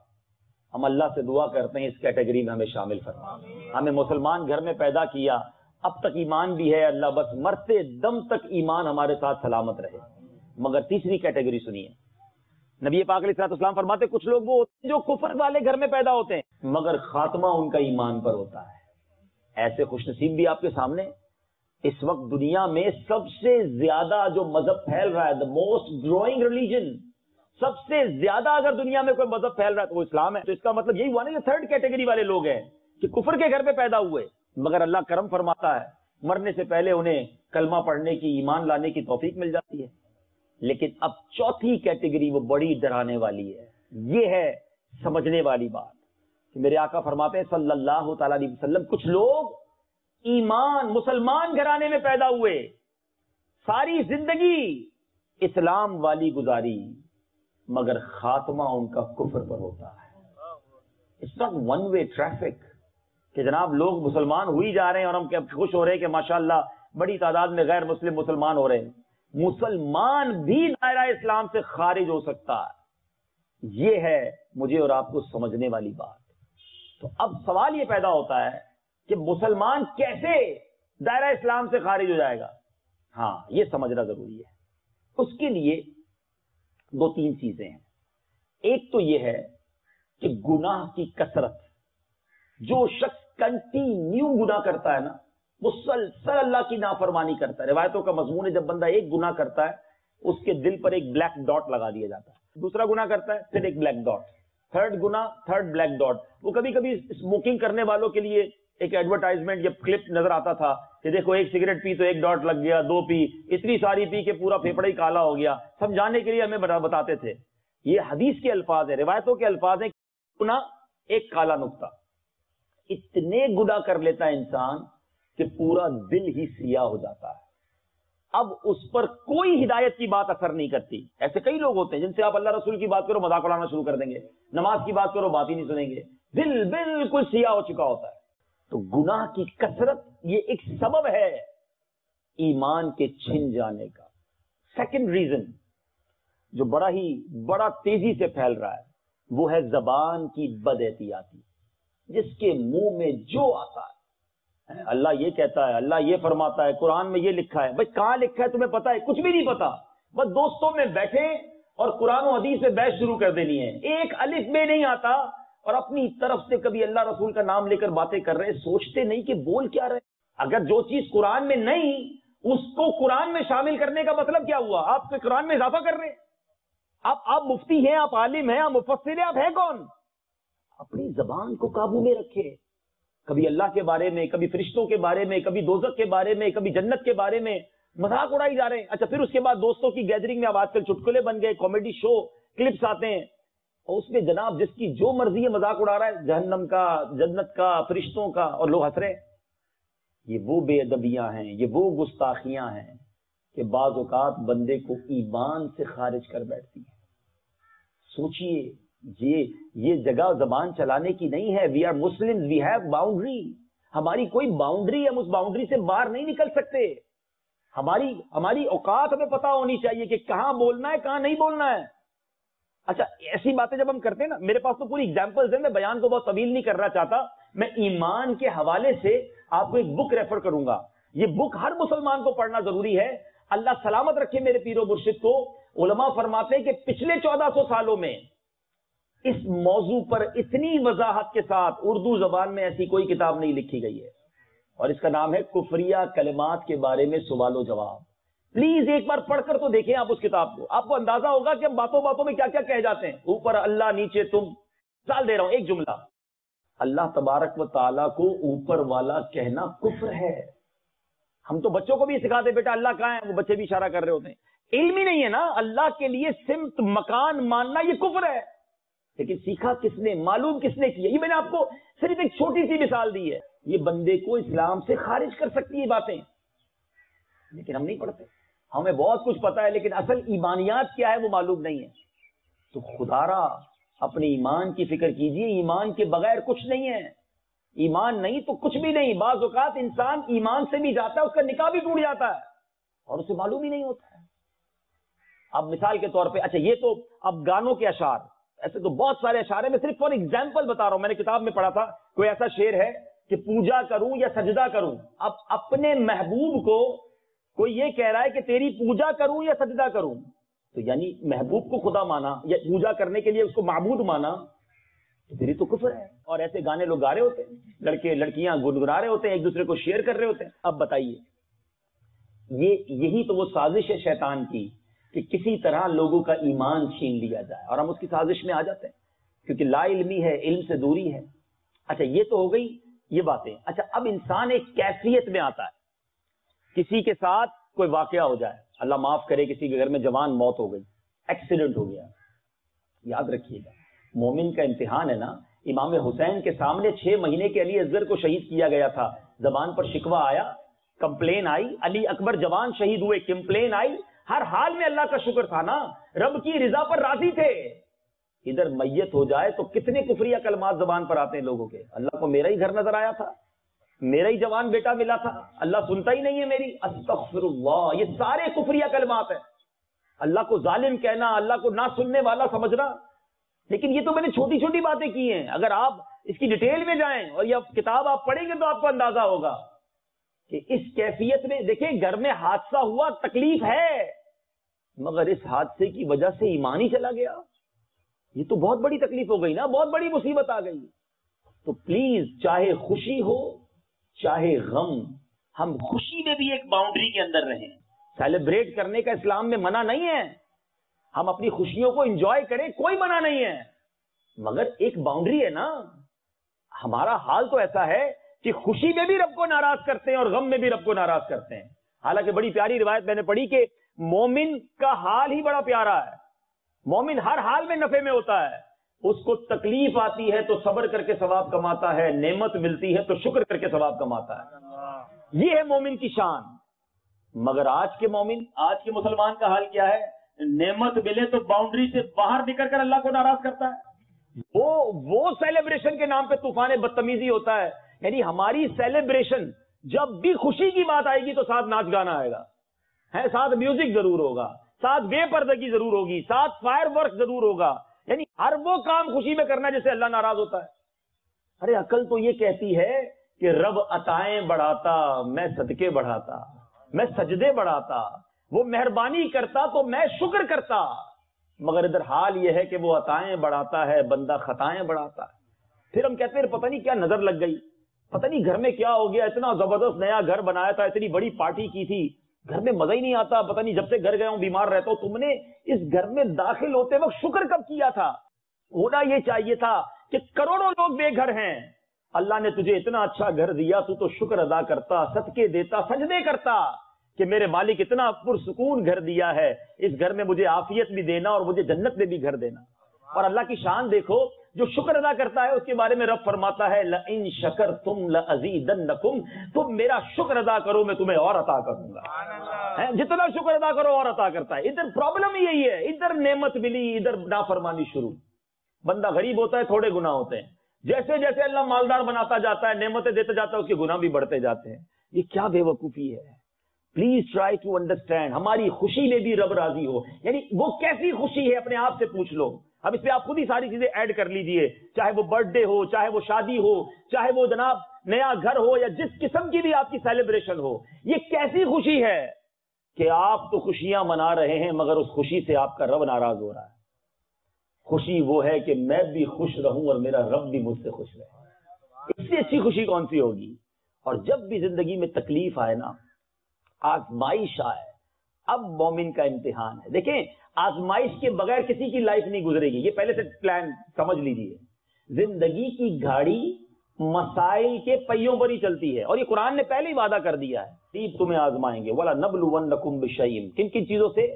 ہم اللہ سے دعا کرتے ہیں اس کیٹیگری میں ہمیں شامل فرما. ہمیں مسلمان گھر میں پیدا کیا، اب تک ایمان بھی ہے، اللہ بس مرتے دم تک ایمان ہمارے ساتھ سلامت رہے. مگر تیسری کیٹیگری سنیے، نبی پاک علیہ الصلوۃ والسلام فرماتے ہیں کچھ لوگ وہ ہوتے ہیں جو کفر والے گھر میں پیدا ہوتے ہیں مگر خاتمہ ان کا ایمان پر ہوتا ہے. ایسے خوش نصیب بھی آپ کے سامنے. اس وقت دنیا میں سب سے زیادہ جو مذہب پھیل رہا ہے، دا موسٹ گروئنگ ریلیجن، سب سے زیادہ اگر دنیا میں کوئی مذہب پھیل رہا ہے تو وہ اسلام ہے. تو اس کا مطلب یہی ہوا نا کہ 3rd کیٹیگری والے لوگ ہیں کہ کفر کے گھر میں پیدا ہوئے مگر اللہ کرم فرماتا ہے مرنے سے پہلے انہیں کلمہ پڑھنے کی، ایمان لانے کی توفیق مل جاتی ہے. لیکن اب 4تھی کیٹیگری وہ بڑی ڈرانے والی ہے. یہ ہے سمجھنے والی بات کہ میرے آقا فرماتے ہیں صلی اللہ تعالی علیہ وسلم، کچھ لوگ ایمان مسلمان گھرانے میں پیدا ہوئے، ساری زندگی اسلام والی گزاری مگر خاتمہ ان کا کفر پر ہوتا ہے. It's not one way traffic کہ جناب لوگ مسلمان ہوئی جا رہے ہیں اور ہم خوش ہو رہے ہیں کہ ماشاءاللہ بڑی تعداد میں غیر مسلم مسلمان ہو رہے ہیں. مسلمان بھی دائرہ اسلام سے خارج ہو سکتا ہے. یہ ہے مجھے اور آپ کو سمجھنے والی بات. تو اب سوال یہ پیدا ہوتا ہے کہ مسلمان کیسے دائرہ اسلام سے خارج ہو جائے گا؟ ہاں، یہ سمجھنا ضروری ہے. اس کے لیے 2-3 چیزیں ہیں. ایک تو یہ ہے کہ گناہ کی کثرت. جو شخص کنٹینیو گناہ کرتا ہے نا، مسلسل اللہ کی نافرمانی کرتا ہے. روایتوں کا مضمون ہے جب بندہ ایک گناہ کرتا ہے اس کے دل پر ایک بلیک ڈاٹ لگا دیا جاتا ہے. دوسرا گناہ کرتا ہے پھر ایک بلیک ڈاٹ. 3rd گناہ 3rd بلیک ڈاٹ. وہ کبھی کبھی اسموکنگ کرنے والوں کے لیے ایک ایڈورٹائزمنٹ یا کلپ نظر آتا تھا کہ دیکھو ایک سگریٹ پی تو ایک ڈاٹ لگ گیا، 2 پی، اتنی ساری پی کہ پورا پھیپڑا ہی کالا ہو گیا. سمجھانے کے لیے ہمیں بتاتے تھے. یہ حدیث کے الفاظ ہیں، روایتوں کے الفاظ ہیں. گناہ ایک کالا نقطہ. اتنے گناہ کر لیتا ہے انسان کہ پورا دل ہی سیاہ ہو جاتا ہے. اب اس پر کوئی ہدایت کی بات اثر نہیں کرتی. ایسے کئی لوگ ہوتے ہیں جن سے آپ اللہ رسول کی بات کرو مذاق اڑانا شروع کر دیں گے, نماز کی بات کرو بات ہی نہیں سنیں گے, دل بالکل سیاہ ہو چکا ہوتا ہے. تو گناہ کی کثرت یہ ایک سبب ہے ایمان کے چھن جانے کا. سیکنڈ ریزن جو بڑا تیزی سے پھیل رہا ہے وہ ہے زبان کی بد احتیاطی. جس کے منہ میں جو آتا ہے, اللہ یہ کہتا ہے, اللہ یہ فرماتا ہے, قرآن میں یہ لکھا ہے. بھائی کہاں لکھا ہے تمہیں پتا ہے؟ کچھ بھی نہیں پتا. بس دوستوں میں بیٹھے اور قرآن و حدیث سے بحث شروع کر دینی ہے. ایک الف بے نہیں آتا اور اپنی طرف سے کبھی اللہ رسول کا نام لے کر باتیں کر رہے, سوچتے نہیں کہ بول کیا رہے. اگر جو چیز قرآن میں نہیں اس کو قرآن میں شامل کرنے کا مطلب کیا ہوا؟ آپ کے قرآن میں اضافہ کر رہے ہیں. آپ مفتی ہیں, آپ عالم ہیں, آپ مفسر ہیں, آپ ہیں کون؟ اپنی زبان کو قابو میں رکھے. کبھی اللہ کے بارے میں, کبھی فرشتوں کے بارے میں, کبھی دوزخ کے بارے میں, کبھی جنت کے بارے میں مذاق اڑائی جا رہے ہیں. اچھا پھر اس کے بعد دوستوں کی گیدرنگ میں اب آج کل چٹکلے بن گئے, کامیڈی شو کلپس آتے ہیں اور اس میں جناب جس کی جو مرضی ہے مذاق اڑا رہا ہے, جہنم کا, جنت کا, فرشتوں کا, اور لوگ ہنس رہے ہیں. یہ وہ بے ادبیاں ہیں, یہ وہ گستاخیاں ہیں کہ بعض اوقات بندے کو ایمان سے خارج کر بیٹھتی ہیں. سوچئے یہ جگہ زبان چلانے کی نہیں ہے. We are Muslim, we have boundary. ہماری کوئی باؤنڈری, ہم اس باؤنڈری سے باہر نہیں نکل سکتے. ہماری اوقات ہمیں پتا ہونی چاہیے کہ کہاں بولنا ہے کہاں نہیں بولنا ہے. اچھا ایسی باتیں جب ہم کرتے ہیں نا, میرے پاس تو پوری ایگزامپلز ہیں, میں بیان کو بہت طویل نہیں کرنا چاہتا. میں ایمان کے حوالے سے آپ کو ایک بک ریفر کروں گا. یہ بک ہر مسلمان کو پڑھنا ضروری ہے. اللہ سلامت رکھے میرے پیر و مرشد کو. علماء فرماتے ہیں کہ پچھلے 1400 سالوں میں اس موضوع پر اتنی وضاحت کے ساتھ اردو زبان میں ایسی کوئی کتاب نہیں لکھی گئی ہے, اور اس کا نام ہے کفریہ کلمات کے بارے میں سوال و جواب. پلیز ایک بار پڑھ کر تو دیکھیں آپ اس کتاب کو, آپ کو اندازہ ہوگا کہ ہم باتوں باتوں میں کیا کیا کہہ جاتے ہیں. اوپر اللہ, نیچے تم. مثال دے رہا ہوں, ایک جملہ, اللہ تبارک و تعالیٰ کو اوپر والا کہنا کفر ہے. ہم تو بچوں کو بھی سکھاتے بیٹا اللہ کہاں ہے, وہ بچے بھی اشارہ کر رہے ہوتے ہیں. علم ہی نہیں ہے نا, اللہ کے لیے سمت مکان ماننا یہ کفر ہے. لیکن سیکھا کس نے, معلوم کس نے کیا؟ یہ میں نے آپ کو صرف ایک چھوٹی سی مثال دی ہے. یہ بندے کو اسلام سے خارج کر سکتی ہے باتیں, لیکن ہم نہیں پڑھتے. ہمیں بہت کچھ پتا ہے لیکن اصل ایمانیات کیا ہے وہ معلوم نہیں ہے. تو خدا را اپنے ایمان کی فکر کیجئے. ایمان کے بغیر کچھ نہیں ہے. ایمان نہیں تو کچھ بھی نہیں. بعض اوقات انسان ایمان سے بھی جاتا ہے, اس کا نکاح بھی ٹوٹ جاتا ہے اور اسے معلوم ہی نہیں ہوتا ہے. اب مثال کے طور پہ, اچھا یہ تو اب گانوں کے اشعار, ایسے تو بہت سارے اشعار ہیں, میں صرف فار ایگزامپل بتا رہا ہوں. میں نے کتاب میں پڑھا تھا کوئی ایسا شعر ہے کہ پوجا کروں یا سجدہ کروں. اب اپنے محبوب کو کوئی یہ کہہ رہا ہے کہ تیری پوجا کروں یا سجدہ کروں, تو یعنی محبوب کو خدا مانا یا پوجا کرنے کے لیے اس کو معبود مانا, تو پھر تو کفر ہے. اور ایسے گانے لوگ گا رہے ہوتے ہیں, لڑکے لڑکیاں گنگنا رہے ہوتے ہیں, ایک دوسرے کو شیئر کر رہے ہوتے ہیں. اب بتائیے, یہی تو وہ سازش ہے شیطان کی کہ کسی طرح لوگوں کا ایمان چھین لیا جائے, اور ہم اس کی سازش میں آ جاتے ہیں کیونکہ لا علمی ہے, علم سے دوری ہے. اچھا یہ تو ہو گئی یہ باتیں. اچھا اب انسان ایک کیفیت میں آتا ہے, کسی کے ساتھ کوئی واقعہ ہو جائے, اللہ معاف کرے کسی کے گھر میں جوان موت ہو گئی, ایکسیڈنٹ ہو گیا. یاد رکھیے گا مومن کا امتحان ہے نا. امام حسین کے سامنے 6 مہینے کے علی اصغر کو شہید کیا گیا تھا. زبان پر شکوہ آیا, کمپلین آئی, علی اکبر جوان شہید ہوئے, کمپلین آئی. ہر حال میں اللہ کا شکر تھا نا, رب کی رضا پر راضی تھے. ادھر میت ہو جائے تو کتنے کفریہ کلمات زبان پر آتے ہیں لوگوں کے. اللہ کو میرا ہی گھر نظر آیا تھا, میرا ہی جوان بیٹا ملا تھا, اللہ سنتا ہی نہیں ہے میری, استغفر اللہ. یہ سارے کفریہ کلمات ہیں. اللہ کو ظالم کہنا, اللہ کو نہ سننے والا سمجھنا. لیکن یہ تو میں نے چھوٹی چھوٹی باتیں کی ہیں. اگر آپ اس کی ڈیٹیل میں جائیں اور یہ کتاب آپ پڑھیں گے تو آپ کو اندازہ ہوگا کہ اس کیفیت میں. دیکھیں گھر میں حادثہ ہوا, تکلیف ہے, مگر اس حادثے کی وجہ سے ایمان ہی چلا گیا. یہ تو بہت بڑی تکلیف ہو گئی نا, بہت بڑی مصیبت آ گئی. تو پلیز چاہے خوشی ہو چاہے غم, ہم خوشی میں بھی ایک باؤنڈری کے اندر رہیں. سیلیبریٹ کرنے کا اسلام میں منع نہیں ہے, ہم اپنی خوشیوں کو انجوائے کریں, کوئی منع نہیں ہے, مگر ایک باؤنڈری ہے نا. ہمارا حال تو ایسا ہے کہ خوشی میں بھی رب کو ناراض کرتے ہیں اور غم میں بھی رب کو ناراض کرتے ہیں. حالانکہ بڑی پیاری روایت میں نے پڑھی کہ مومن کا حال ہی بڑا پیارا ہے. مومن ہر حال میں نفع میں ہوتا ہے. اس کو تکلیف آتی ہے تو صبر کر کے ثواب کماتا ہے, نعمت ملتی ہے تو شکر کر کے ثواب کماتا ہے. یہ ہے مومن کی شان. مگر آج کے مومن، آج کے مسلمان کا حال کیا ہے؟ نعمت ملے تو باؤنڈری سے باہر نکل کر اللہ کو ناراض کرتا ہے. وہ سیلیبریشن کے نام پہ طوفان بدتمیزی ہوتا ہے. یعنی ہماری سیلیبریشن جب بھی خوشی کی بات آئے گی تو ساتھ ناچ گانا آئے گا، ہے ساتھ میوزک ضرور ہوگا، ساتھ بے پردگی ضرور ہوگی، ساتھ فائر ورک ضرور ہوگا. یعنی ہر وہ کام خوشی میں کرنا جس سے اللہ ناراض ہوتا ہے. ارے عقل تو یہ کہتی ہے کہ رب عطائیں بڑھاتا، میں صدقے بڑھاتا، میں سجدے بڑھاتا، وہ مہربانی کرتا تو میں شکر کرتا. مگر ادھر حال یہ ہے کہ وہ عطائیں بڑھاتا ہے، بندہ خطائیں بڑھاتا ہے. پھر ہم کہتے ہیں پتہ نہیں کیا نظر لگ گئی، پتہ نہیں گھر میں کیا ہو گیا، اتنا زبردست نیا گھر بنایا تھا، اتنی بڑی پارٹی کی تھی، گھر میں مزہ ہی نہیں آتا، پتہ نہیں جب سے گھر گیا ہوں بیمار رہتا ہوں. تم نے اس گھر میں داخل ہوتے وقت شکر کب کیا تھا؟ ہونا یہ چاہیے تھا کہ کروڑوں لوگ بے گھر ہیں، اللہ نے تجھے اتنا اچھا گھر دیا، تو شکر ادا کرتا، صدقے دیتا، سجدے کرتا کہ میرے مالک اتنا پرسکون گھر دیا ہے، اس گھر میں مجھے عافیت بھی دینا اور مجھے جنت میں بھی گھر دینا. اور اللہ کی شان دیکھو، جو شکر ادا کرتا ہے اس کے بارے میں رب فرماتا ہے لَإِن شَكَرْتُمْ لَأَزِيدَنَّكُمْ، تم میرا شکر ادا کرو میں تمہیں اور عطا کروں گا. جتنا شکر ادا کرو اور عطا کرتا ہے. ادھر پرابلم یہی ہے، ادھر نعمت ملی، ادھر نافرمانی شروع. بندہ غریب ہوتا ہے تھوڑے گناہ ہوتے ہیں، جیسے جیسے اللہ مالدار بناتا جاتا ہے، نعمتیں دیتا جاتا ہے، اس کے گناہ بھی بڑھتے جاتے ہیں. یہ کیا بے وقوفی ہے؟ Please try to understand. ہماری خوشی میں بھی رب راضی ہو. یعنی وہ کیسی خوشی ہے اپنے آپ سے پوچھ لو. اب اس پہ آپ خود ہی ساری چیزیں ایڈ کر لیجئے، چاہے وہ برتھ ڈے ہو، چاہے وہ شادی ہو، چاہے وہ جناب نیا گھر ہو، یا جس قسم کی بھی آپ کی سیلیبریشن ہو. یہ کیسی خوشی ہے کہ آپ تو خوشیاں منا رہے ہیں مگر اس خوشی سے آپ کا رب ناراض ہو رہا ہے. خوشی وہ ہے کہ میں بھی خوش رہوں اور میرا رب بھی مجھ سے خوش رہے. اس سے اچھی خوشی کون سی ہوگی؟ اور جب بھی زندگی میں تکلیف آئے نا، آزمائش آئے، اب مومن کا امتحان ہے. دیکھیں آزمائش کے بغیر کسی کی لائف نہیں گزرے گی، یہ پہلے سے پلان سمجھ لیجیے. زندگی کی گاڑی مسائل کے پہیوں پر ہی چلتی ہے، اور یہ قرآن نے پہلے ہی وعدہ کر دیا ہے کہ تمہیں آزمائیں گے. وَلَنَبْلُوَنَّكُمْ بِشَيْءٍ، کن کن چیزوں سے؟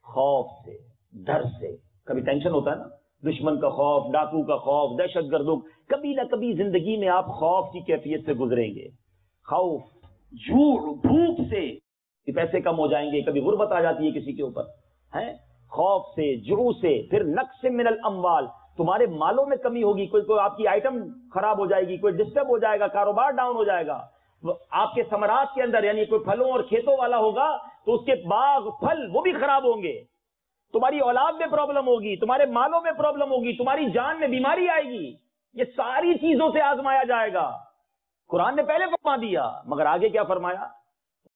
خوف سے، ڈر سے. کبھی ٹینشن ہوتا ہے نا، دشمن کا خوف، ڈاکو کا خوف، دہشت گردوں. کبھی نہ کبھی زندگی میں آپ خوف کی کیفیت سے گزریں گے. خوف، جھوٹ، بھوک سے پیسے کم ہو جائیں گے، کبھی غربت آ جاتی ہے کسی کے اوپر، ہیں خوف سے، جوع سے. پھر نقص من الاموال، تمہارے مالوں میں کمی ہوگی، کوئی آپ کی آئٹم خراب ہو جائے گی، کوئی ڈسٹرب ہو جائے گا، کاروبار ڈاؤن ہو جائے گا. آپ کے ثمرات کے اندر، یعنی کوئی پھلوں اور کھیتوں والا ہوگا تو اس کے باغ پھل وہ بھی خراب ہوں گے. تمہاری اولاد میں پرابلم ہوگی، تمہارے مالوں میں پرابلم ہوگی، تمہاری جان میں بیماری آئے گی. یہ ساری چیزوں سے آزمایا جائے گا. قرآن نے پہلے فرما دیا، مگر آگے کیا فرمایا؟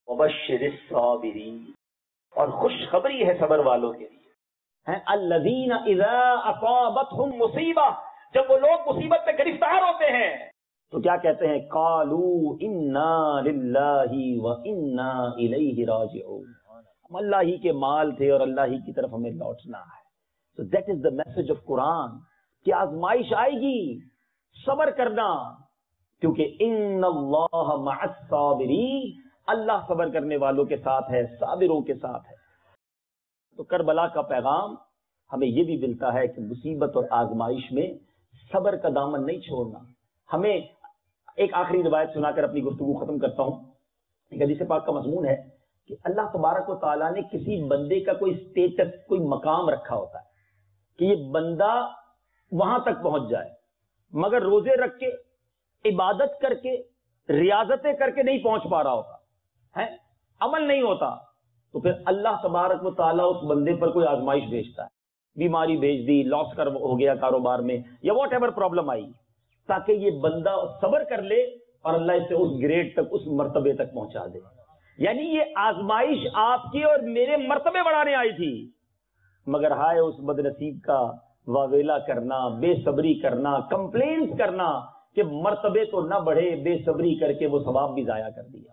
وبشر الصابرین، اور خوشخبری ہے صبر والوں کے لیے. الذین اذا اصابتهم مصیبہ، جب وہ لوگ مصیبت میں گرفتار ہوتے ہیں تو کیا کہتے ہیں؟ قالوا انا للہ وانا الیہ راجعون، ہم اللہ ہی کے مال تھے اور اللہ ہی کی طرف ہمیں لوٹنا ہے. So that is the message of قرآن کہ آزمائش آئے گی، صبر کرنا، کیونکہ ان اللہ مع الصابرین، اللہ صبر کرنے والوں کے ساتھ ہے، صابروں کے ساتھ ہے. تو کربلا کا پیغام ہمیں یہ بھی ملتا ہے کہ مصیبت اور آزمائش میں صبر کا دامن نہیں چھوڑنا. ہمیں ایک آخری روایت سنا کر اپنی گفتگو ختم کرتا ہوں. ایک حدیث پاک کا مضمون ہے کہ اللہ تبارک و تعالیٰ نے کسی بندے کا کوئی اسٹیٹس، کوئی مقام رکھا ہوتا ہے کہ یہ بندہ وہاں تک پہنچ جائے، مگر روزے رکھ کے، عبادت کر کے، ریاضتیں کر کے نہیں پہنچ پا رہا ہوتا ہے، عمل نہیں ہوتا. تو پھر اللہ تبارک و تعالیٰ اس بندے پر کوئی آزمائش بھیجتا ہے، بیماری بھیج دی، لاس ہو گیا کاروبار میں، یا واٹ ایور پرابلم آئی، تاکہ یہ بندہ صبر کر لے اور اللہ اسے اس گریڈ تک، اس مرتبے تک پہنچا دے. یعنی یہ آزمائش آپ کے اور میرے مرتبے بڑھانے آئی تھی، مگر ہائے اس بد نصیب کا واویلا کرنا، بے صبری کرنا، کمپلینس کرنا کہ مرتبے تو نہ بڑھے، بے صبری کر کے وہ ثواب بھی ضائع کر دیا.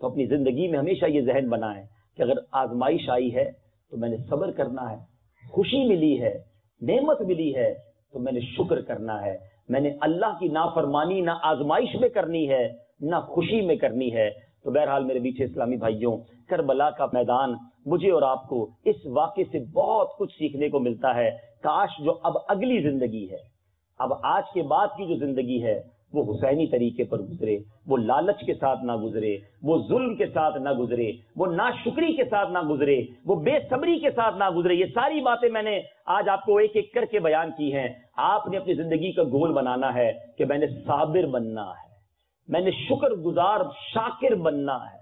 تو اپنی زندگی میں ہمیشہ یہ ذہن بنائیں کہ اگر آزمائش آئی ہے تو میں نے صبر کرنا ہے، خوشی ملی ہے، نعمت ملی ہے تو میں نے شکر کرنا ہے. میں نے اللہ کی نافرمانی نہ آزمائش میں کرنی ہے نہ خوشی میں کرنی ہے. تو بہرحال میرے بیچے اسلامی بھائیوں، کربلا کا میدان مجھے اور آپ کو اس واقعے سے بہت کچھ سیکھنے کو ملتا ہے. کاش جو اب اگلی زندگی ہے، اب آج کے بعد کی جو زندگی ہے، وہ حسینی طریقے پر گزرے، وہ لالچ کے ساتھ نہ گزرے، وہ ظلم کے ساتھ نہ گزرے، وہ ناشکری کے ساتھ نہ گزرے، وہ بے صبری کے ساتھ نہ گزرے۔ یہ ساری باتیں میں نے آج آپ کو ایک ایک کر کے بیان کی ہیں۔ آپ نے اپنی زندگی کا گول بنانا ہے کہ میں نے صابر بننا ہے، میں نے شکر گزار شاکر بننا ہے،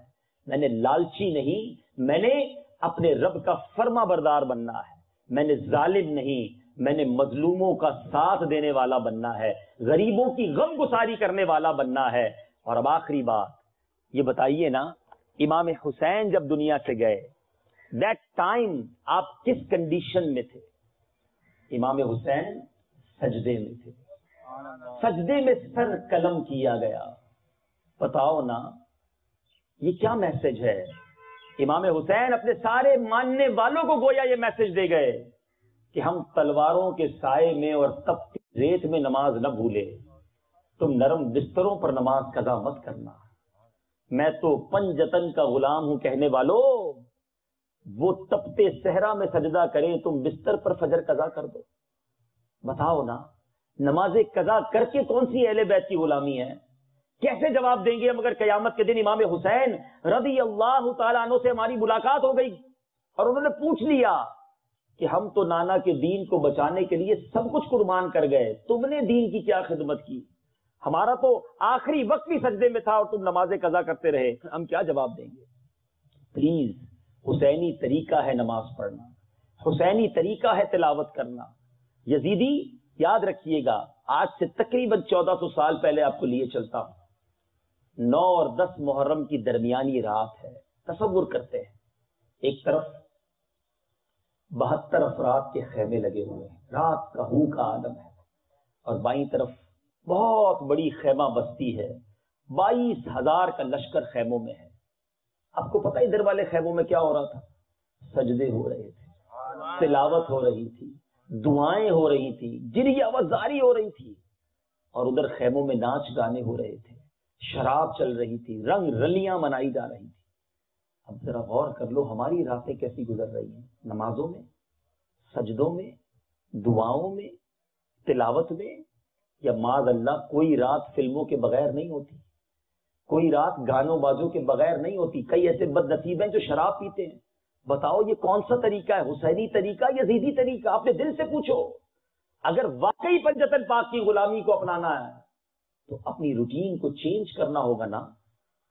میں نے لالچی نہیں، میں نے اپنے رب کا فرما بردار بننا ہے، میں نے ظالم نہیں، میں نے مظلوموں کا ساتھ دینے والا بننا ہے، غریبوں کی غم گساری کرنے والا بننا ہے۔ اور اب آخری بات یہ بتائیے نا، امام حسین جب دنیا سے گئے دیٹ ٹائم آپ کس کنڈیشن میں تھے؟ امام حسین سجدے میں تھے، سجدے میں سر قلم کیا گیا۔ بتاؤ نا یہ کیا میسج ہے؟ امام حسین اپنے سارے ماننے والوں کو گویا یہ میسج دے گئے کہ ہم تلواروں کے سائے میں اور تپتی ریت میں نماز نہ بھولے، تم نرم بستروں پر نماز قضا مت کرنا، میں تو پنجتن کا غلام ہوں کہنے والوں، وہ تپتے صحرا میں سجدہ کریں، تم بستر پر فجر قضا کر دو۔ بتاؤ نا نماز قضا کر کے کون سی اہل بیت کی غلامی ہے؟ کیسے جواب دیں گے ہم اگر قیامت کے دن امام حسین رضی اللہ تعالیٰ عنہ سے ہماری ملاقات ہو گئی اور انہوں نے پوچھ لیا کہ ہم تو نانا کے دین کو بچانے کے لیے سب کچھ قربان کر گئے، تم نے دین کی کیا خدمت کی؟ ہمارا تو آخری وقت بھی سجدے میں تھا اور تم نماز قضا کرتے رہے، ہم کیا جواب دیں گے؟ پلیز، حسینی طریقہ ہے نماز پڑھنا، حسینی طریقہ ہے تلاوت کرنا۔ یزیدی یاد رکھیے گا، آج سے تقریباً 1400 سال پہلے آپ کو لیے چلتا ہوں، 9 اور 10 محرم کی درمیانی رات ہے۔ تصور کرتے ہیں ایک طرف 72 افراد کے خیمے لگے ہوئے ہیں، رات کا ہو کا عالم ہے، اور بائیں طرف بہت بڑی خیمہ بستی ہے، 22,000 کا لشکر خیموں میں ہے۔ آپ کو پتہ ادھر والے خیموں میں کیا ہو رہا تھا؟ سجدے ہو رہے تھے، تلاوت ہو رہی تھی، دعائیں ہو رہی تھی، جری آوازاری ہو رہی تھی، اور ادھر خیموں میں ناچ گانے ہو رہے تھے، شراب چل رہی تھی، رنگ رلیاں منائی جا رہی تھی۔ اب ذرا غور کر لو ہماری راتیں کیسی گزر رہی ہیں، نمازوں میں، سجدوں میں، دعاؤں میں، تلاوت میں، یا معاذ اللہ کوئی رات فلموں کے بغیر نہیں ہوتی، کوئی رات گانوں بازوں کے بغیر نہیں ہوتی۔ کئی ایسے بد نصیب ہیں جو شراب پیتے ہیں۔ بتاؤ یہ کون سا طریقہ ہے؟ حسینی طریقہ، یزیدی طریقہ؟ اپنے دل سے پوچھو۔ اگر واقعی پنجتن پاک کی غلامی کو اپنانا ہے تو اپنی روٹین کو چینج کرنا ہوگا نا،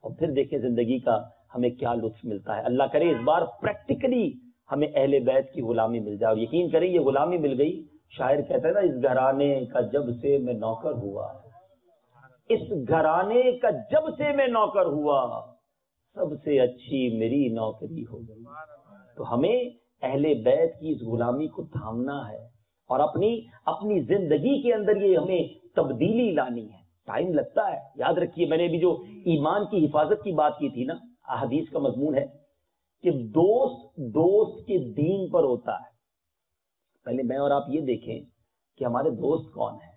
اور پھر دیکھیں زندگی کا ہمیں کیا لطف ملتا ہے۔ اللہ کرے اس بار پریکٹیکلی ہمیں اہل بیت کی غلامی مل جائے، اور یقین کریں یہ غلامی مل گئی۔ شاعر کہتا ہے نا، اس گھرانے کا جب سے میں نوکر ہوا، اس گھرانے کا جب سے میں نوکر ہوا، سب سے اچھی میری نوکری ہو گئی۔ تو ہمیں اہل بیت کی اس غلامی کو تھامنا ہے، اور اپنی زندگی کے اندر یہ ہمیں تبدیلی لانی ہے۔ ٹائم لگتا ہے، یاد رکھیے میں نے ابھی جو ایمان کی حفاظت کی بات کی تھی نا، احادیث کا مضمون ہے کہ دوست کے دین پر ہوتا ہے۔ پہلے میں اور آپ یہ دیکھیں کہ ہمارے دوست کون ہیں۔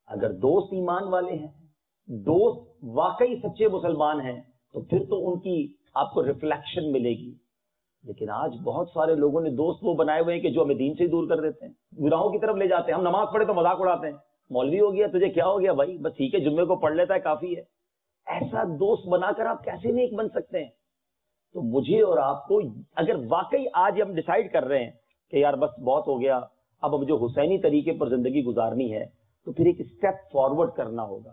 اگر دوست ایمان والے ہیں، دوست واقعی سچے مسلمان ہیں، تو پھر تو ان کی آپ کو ریفلیکشن ملے گی۔ لیکن آج بہت سارے لوگوں نے دوست وہ بنائے ہوئے ہیں کہ جو ہمیں دین سے ہی دور کر دیتے ہیں، گناہوں کی طرف لے جاتے ہیں۔ ہم نماز پڑھے تو مذاق اڑاتے ہیں، مولوی ہو گیا تجھے کیا ہو گیا بھائی، بس ٹھیک ہے جمعے کو پڑھ لیتا ہے کافی ہے۔ ایسا دوست بنا کر آپ کیسے نیک بن سکتے ہیں؟ تو مجھے اور آپ کو اگر واقعی آج ہم ڈیسائیڈ کر رہے ہیں کہ یار بس بہت ہو گیا، اب ہم جو حسینی طریقے پر زندگی گزارنی ہے، تو پھر ایک اسٹیپ فارورڈ کرنا ہوگا،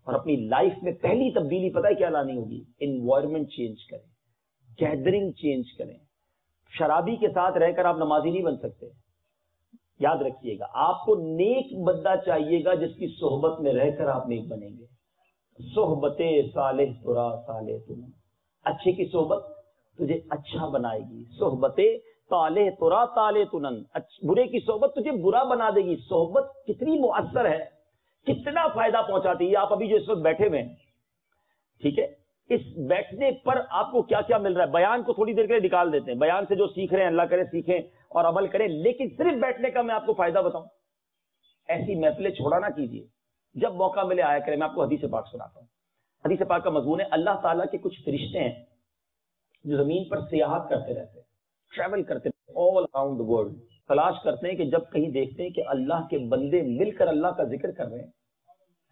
اور اپنی لائف میں پہلی تبدیلی پتہ ہے کیا لانی ہوگی؟ انوائرمنٹ چینج کریں، گیدرنگ چینج کریں۔ شرابی کے ساتھ رہ کر آپ نمازی نہیں بن سکتے۔ یاد رکھیے گا، آپ کو نیک بندہ چاہیے گا جس کی صحبت میں رہ کر آپ نیک بنیں گے۔ صحبت صالح ترا صالح تن، اچھے کی صحبت تجھے اچھا بنائے گی۔ صحبت صالح ترا صالح تن، برے کی صحبت تجھے برا بنا دے گی۔ صحبت کتنی مؤثر ہے، کتنا فائدہ پہنچاتی ہے۔ آپ ابھی جو اس وقت بیٹھے ہوئے ہیں، ٹھیک ہے، اس بیٹھنے پر آپ کو کیا کیا مل رہا ہے؟ بیان کو تھوڑی دیر کے لیے نکال دیتے ہیں، بیان سے جو سیکھ رہے ہیں اللہ کرے سیکھیں اور عمل کریں، لیکن صرف بیٹھنے کا میں آپ کو فائدہ بتاؤں، ایسی محفلیں چھوڑا نہ کیجیے، جب موقع ملے آیا کریں۔ میں آپ کو حدیث پاک سناتا ہوں۔ حدیث پاک کا مضمون ہے اللہ تعالیٰ کے کچھ فرشتے ہیں جو زمین پر سیاحت کرتے رہتے ہیں، ٹریول کرتے ہیں آل اراؤنڈ دا ورلڈ، تلاش کرتے ہیں کہ جب کہیں دیکھتے ہیں کہ اللہ کے بندے مل کر اللہ کا ذکر کر رہے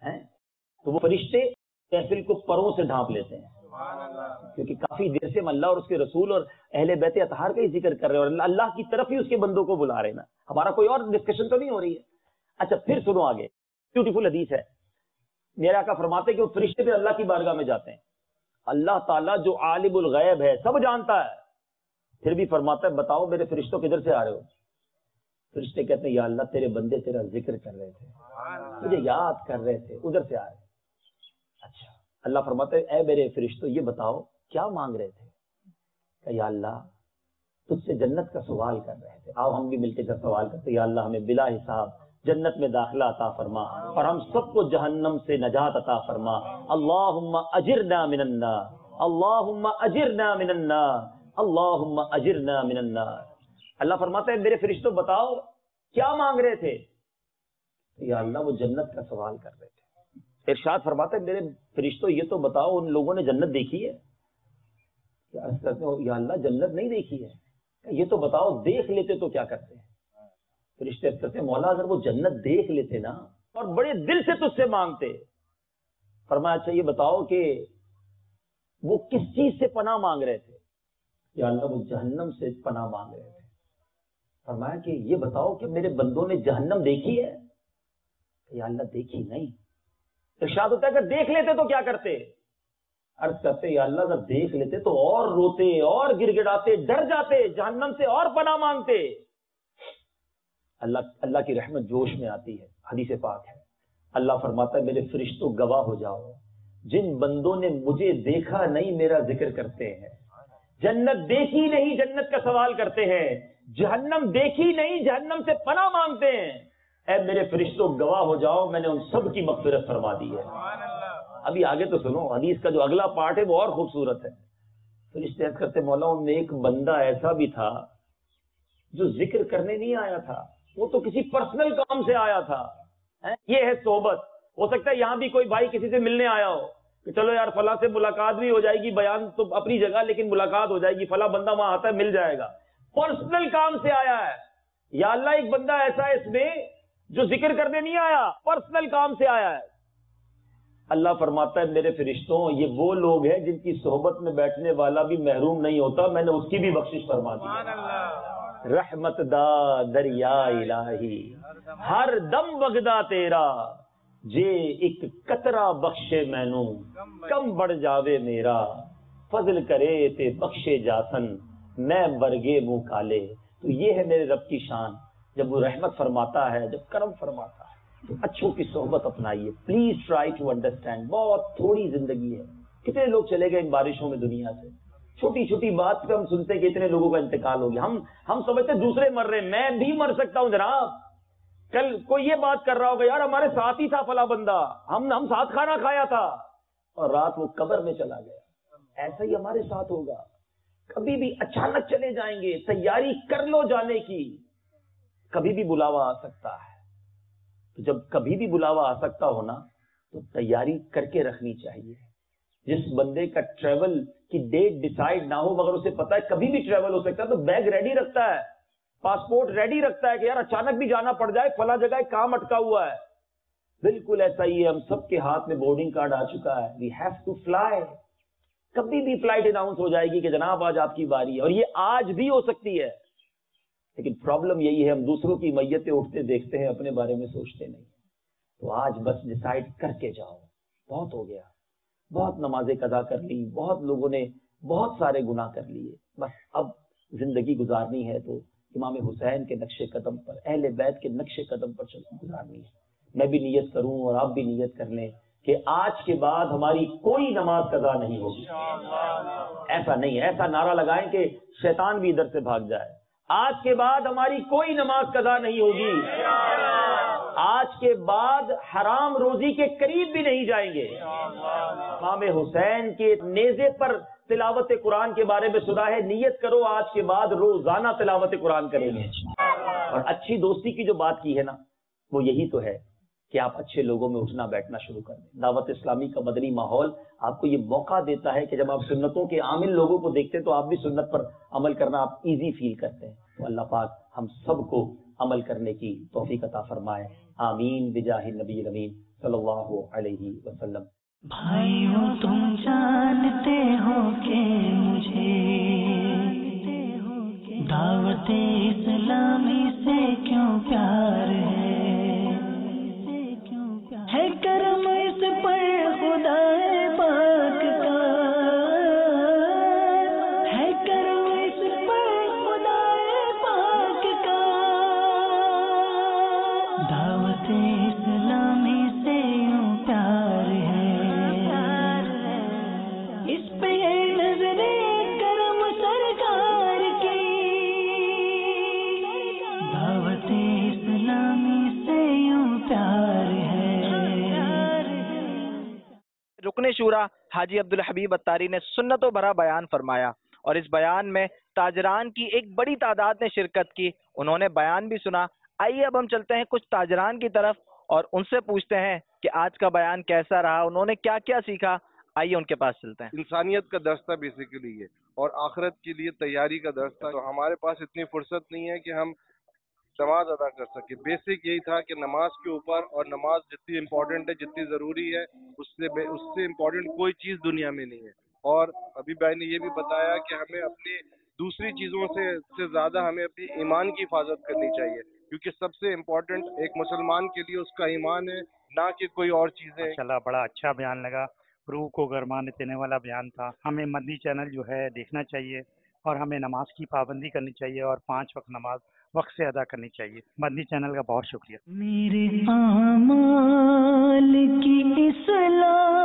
ہیں تو وہ فرشتے محفل کو پروں سے ڈھانپ لیتے ہیں، کیونکہ کافی دیر سے ہم اللہ اور اس کے رسول اور اہل بیت اطہار کا ہی ذکر کر رہے ہیں اور اللہ کی طرف ہی اس کے بندوں کو بلا رہے ہیں نا، ہمارا کوئی اور ڈسکشن تو نہیں ہو رہی ہے۔ اچھا پھر سنو آگے، بیوٹیفل حدیث ہے، میرا آقا فرماتے کہ وہ فرشتے پھر اللہ کی بارگاہ میں جاتے ہیں، اللہ تعالیٰ جو عالم الغیب ہے، سب جانتا ہے، پھر بھی فرماتا ہے بتاؤ میرے فرشتوں کدھر سے آ رہے ہو؟ فرشتے کہتے ہیں یا اللہ تیرے بندے تیرا ذکر کر رہے تھے، مجھے یاد کر رہے تھے، ادھر سے آئے۔ اچھا اللہ فرماتے اے میرے فرشتوں یہ بتاؤ کیا مانگ رہے تھے؟ کہ یا اللہ تجھ سے جنت کا سوال کر رہے تھے، آؤ ہم بھی مل کے جب سوال کرتے یا اللہ ہمیں بلا حساب جنت میں داخلہ عطا فرما اور ہم سب کو جہنم سے نجات عطا فرما، اللہم اجرنا من النار، اللہم اجرنا من النار، اللہم اجرنا من النار۔ اللہ فرماتا ہے میرے فرشتوں بتاؤ کیا مانگ رہے تھے؟ یا اللہ وہ جنت کا سوال کر رہے تھے۔ ارشاد فرماتا ہے میرے فرشتوں یہ تو بتاؤ ان لوگوں نے جنت دیکھی ہے؟ عرض کرتے ہو یا اللہ جنت نہیں دیکھی ہے، یہ تو بتاؤ دیکھ لیتے تو کیا کرتے ہیں؟ فرشتے کہتے ہیں مولا اگر وہ جنت دیکھ لیتے نا اور بڑے دل سے تجھ سے مانگتے، فرمایا اچھا یہ بتاؤ کہ وہ کس چیز سے پناہ مانگ رہے تھے؟ یا اللہ وہ جہنم سے پناہ مانگ رہے تھے۔ فرمایا کہ یہ بتاؤ کہ میرے بندوں نے جہنم دیکھی ہے؟ یا اللہ دیکھی نہیں۔ ارشاد ہوتا ہے کہ دیکھ لیتے تو کیا کرتے؟ عرض کرتے یا اللہ اگر دیکھ لیتے تو اور روتے اور گر گڑاتے، ڈر جاتے، جہنم سے اور پناہ مانگتے۔ اللہ کی رحمت جوش میں آتی ہے، حدیث پاک ہے، اللہ فرماتا ہے میرے فرشتوں گواہ ہو جاؤ جن بندوں نے مجھے دیکھا نہیں میرا ذکر کرتے ہیں، جنت دیکھی نہیں جنت کا سوال کرتے ہیں، جہنم دیکھی نہیں جہنم سے پناہ مانگتے ہیں، اے میرے فرشتوں گواہ ہو جاؤ میں نے ان سب کی مغفرت فرما دی ہے۔ ابھی آگے تو سنو، حدیث کا جو اگلا پارٹ ہے وہ اور خوبصورت ہے۔ فرشتے عرض کرتے مولا ان میں ایک بندہ ایسا بھی تھا جو ذکر کرنے نہیں آیا تھا، وہ تو کسی پرسنل کام سے آیا تھا۔ یہ ہے صحبت۔ ہو سکتا ہے یہاں بھی کوئی بھائی کسی سے ملنے آیا ہو کہ چلو یار فلاں سے ملاقات بھی ہو جائے گی، بیان تو اپنی جگہ لیکن ملاقات ہو جائے گی، فلاں بندہ وہاں آتا ہے مل جائے گا، پرسنل کام سے آیا ہے۔ یا اللہ ایک بندہ ایسا ہے اس میں جو ذکر کرنے نہیں آیا، پرسنل کام سے آیا ہے۔ اللہ فرماتا ہے میرے فرشتوں یہ وہ لوگ ہیں جن کی صحبت میں بیٹھنے والا بھی محروم نہیں ہوتا، میں نے اس کی بھی بخشش فرما دی۔ رحمت دا دریا الہی ہر دم وگدا تیرا، جے ایک قطرہ بخشے مینوں کم بڑھ جاوے میرا، فضل کرے تے بخشے جاسن میں برگے منہ کالے۔ تو یہ ہے میرے رب کی شان، جب وہ رحمت فرماتا ہے، جب کرم فرماتا ہے تو اچھوں کی صحبت اپنائیے۔ پلیز ٹرائی ٹو انڈرسٹینڈ، بہت تھوڑی زندگی ہے، کتنے لوگ چلے گئے ان بارشوں میں دنیا سے، چھوٹی چھوٹی بات پہ ہم سنتے ہیں کہ اتنے لوگوں کا انتقال ہو گیا، ہم سمجھتے دوسرے مر رہے ہیں، میں بھی مر سکتا ہوں جناب۔ کل کوئی یہ بات کر رہا ہوگا یار ہمارے ساتھ ہی تھا فلاں بندہ، ہم ساتھ کھانا کھایا تھا اور رات وہ قبر میں چلا گیا۔ ایسا ہی ہمارے ساتھ ہوگا، کبھی بھی اچانک چلے جائیں گے، تیاری کر لو جانے کی، کبھی بھی بلاوا آ سکتا ہے۔ تو جب کبھی بھی بلاوا آ سکتا ہو نا تو تیاری کر کے رکھنی چاہیے۔ جس بندے کا ٹریول کی ڈیٹ ڈیسائیڈ نہ ہو مگر اسے پتا ہے کبھی بھی ٹریول ہو سکتا ہے تو بیگ ریڈی رکھتا ہے، پاسپورٹ ریڈی رکھتا ہے کہ یار اچانک بھی جانا پڑ جائے، فلاں جگہ کام اٹکا ہوا ہے۔ بالکل ایسا ہی ہے، ہم سب کے ہاتھ میں بورڈنگ کارڈ آ چکا ہے، وی ہیو ٹو فلائی۔ کبھی بھی فلائٹ اناؤنس ہو جائے گی کہ جناب آج آپ کی باری ہے، اور یہ آج بھی ہو سکتی ہے۔ لیکن پرابلم یہی ہے ہم دوسروں کی میتیں اٹھتے دیکھتے ہیں، اپنے بارے میں سوچتے نہیں۔ تو آج بس ڈیسائیڈ کر کے جاؤ، بہت ہو گیا، بہت نمازیں قضا کر لی، بہت لوگوں نے بہت سارے گناہ کر لیے، بس اب زندگی گزارنی ہے تو امام حسین کے نقش قدم پر، اہل بیت کے نقش قدم پر گزارنی ہے۔ میں بھی نیت کروں اور آپ بھی نیت کر لیں کہ آج کے بعد ہماری کوئی نماز قضا نہیں ہوگی۔ ایسا نہیں، ایسا نعرہ لگائیں کہ شیطان بھی ادھر سے بھاگ جائے۔ آج کے بعد ہماری کوئی نماز قضا نہیں ہوگی، آج کے بعد حرام روزی کے قریب بھی نہیں جائیں گے۔ امام حسین کے نیزے پر تلاوت قرآن کے بارے میں سنا ہے، نیت کرو آج کے بعد روزانہ تلاوت قرآن کریں گے۔ اور اچھی دوستی کی جو بات کی ہے نا وہ یہی تو ہے کہ آپ اچھے لوگوں میں اٹھنا بیٹھنا شروع کر دیں۔ دعوت اسلامی کا مدنی ماحول آپ کو یہ موقع دیتا ہے کہ جب آپ سنتوں کے عامل لوگوں کو دیکھتے ہیں تو آپ بھی سنت پر عمل کرنا آپ ایزی فیل کرتے ہیں۔ تو اللہ پاک ہم سب کو عمل کرنے کی توفیق عطا فرمائے، آمین بجاہ النبی الامین صلی اللہ علیہ وسلم۔ بھائیوں تم جانتے ہو کہ مجھے دعوت اسلامی سے کیوں پیار ہے کرم اس پر خدا پاک کا، ہے کرم اس پر خدا پاک کا، دعوت اسلامی سے یوں پیار ہے، اس پہ نظر کرم سرکار کی، دعوت اسلامی سے یوں پیار ہے۔ رکن شورا حاجی عبدالحبیب اتاری نے سنتوں بھرا بیان فرمایا اور اس بیان میں تاجران کی ایک بڑی تعداد نے شرکت کی، انہوں نے بیان بھی سنا۔ آئیے اب ہم چلتے ہیں کچھ تاجران کی طرف اور ان سے پوچھتے ہیں کہ آج کا بیان کیسا رہا، انہوں نے کیا کیا سیکھا۔ آئیے ان کے پاس چلتے ہیں۔ انسانیت کا درس تھا بیسیکلی یہ، اور آخرت کے لیے تیاری کا درس تھا۔ تو ہمارے پاس اتنی فرصت نہیں ہے کہ ہم نماز ادا کر سکے۔ بیسک یہی تھا کہ نماز کے اوپر، اور نماز جتنی امپورٹنٹ ہے، جتنی ضروری ہے، اس سے امپورٹنٹ کوئی چیز دنیا میں نہیں ہے۔ اور ابھی بھائی نے یہ بھی بتایا کہ ہمیں اپنی دوسری چیزوں سے زیادہ ہمیں اپنی ایمان کی حفاظت کرنی چاہیے، کیونکہ سب سے امپورٹنٹ ایک مسلمان کے لیے اس کا ایمان ہے، نہ کہ کوئی اور چیزیں۔ ماشاءاللہ بڑا اچھا بیان لگا، روح کو گرمانے دینے والا بیان تھا۔ ہمیں مدنی چینل جو ہے دیکھنا چاہیے، اور ہمیں نماز کی پابندی کرنی چاہیے، اور 5 وقت نماز وقت سے ادا کرنی چاہیے۔ مدنی چینل کا بہت شکریہ۔ میرے اعمال کی اصلاح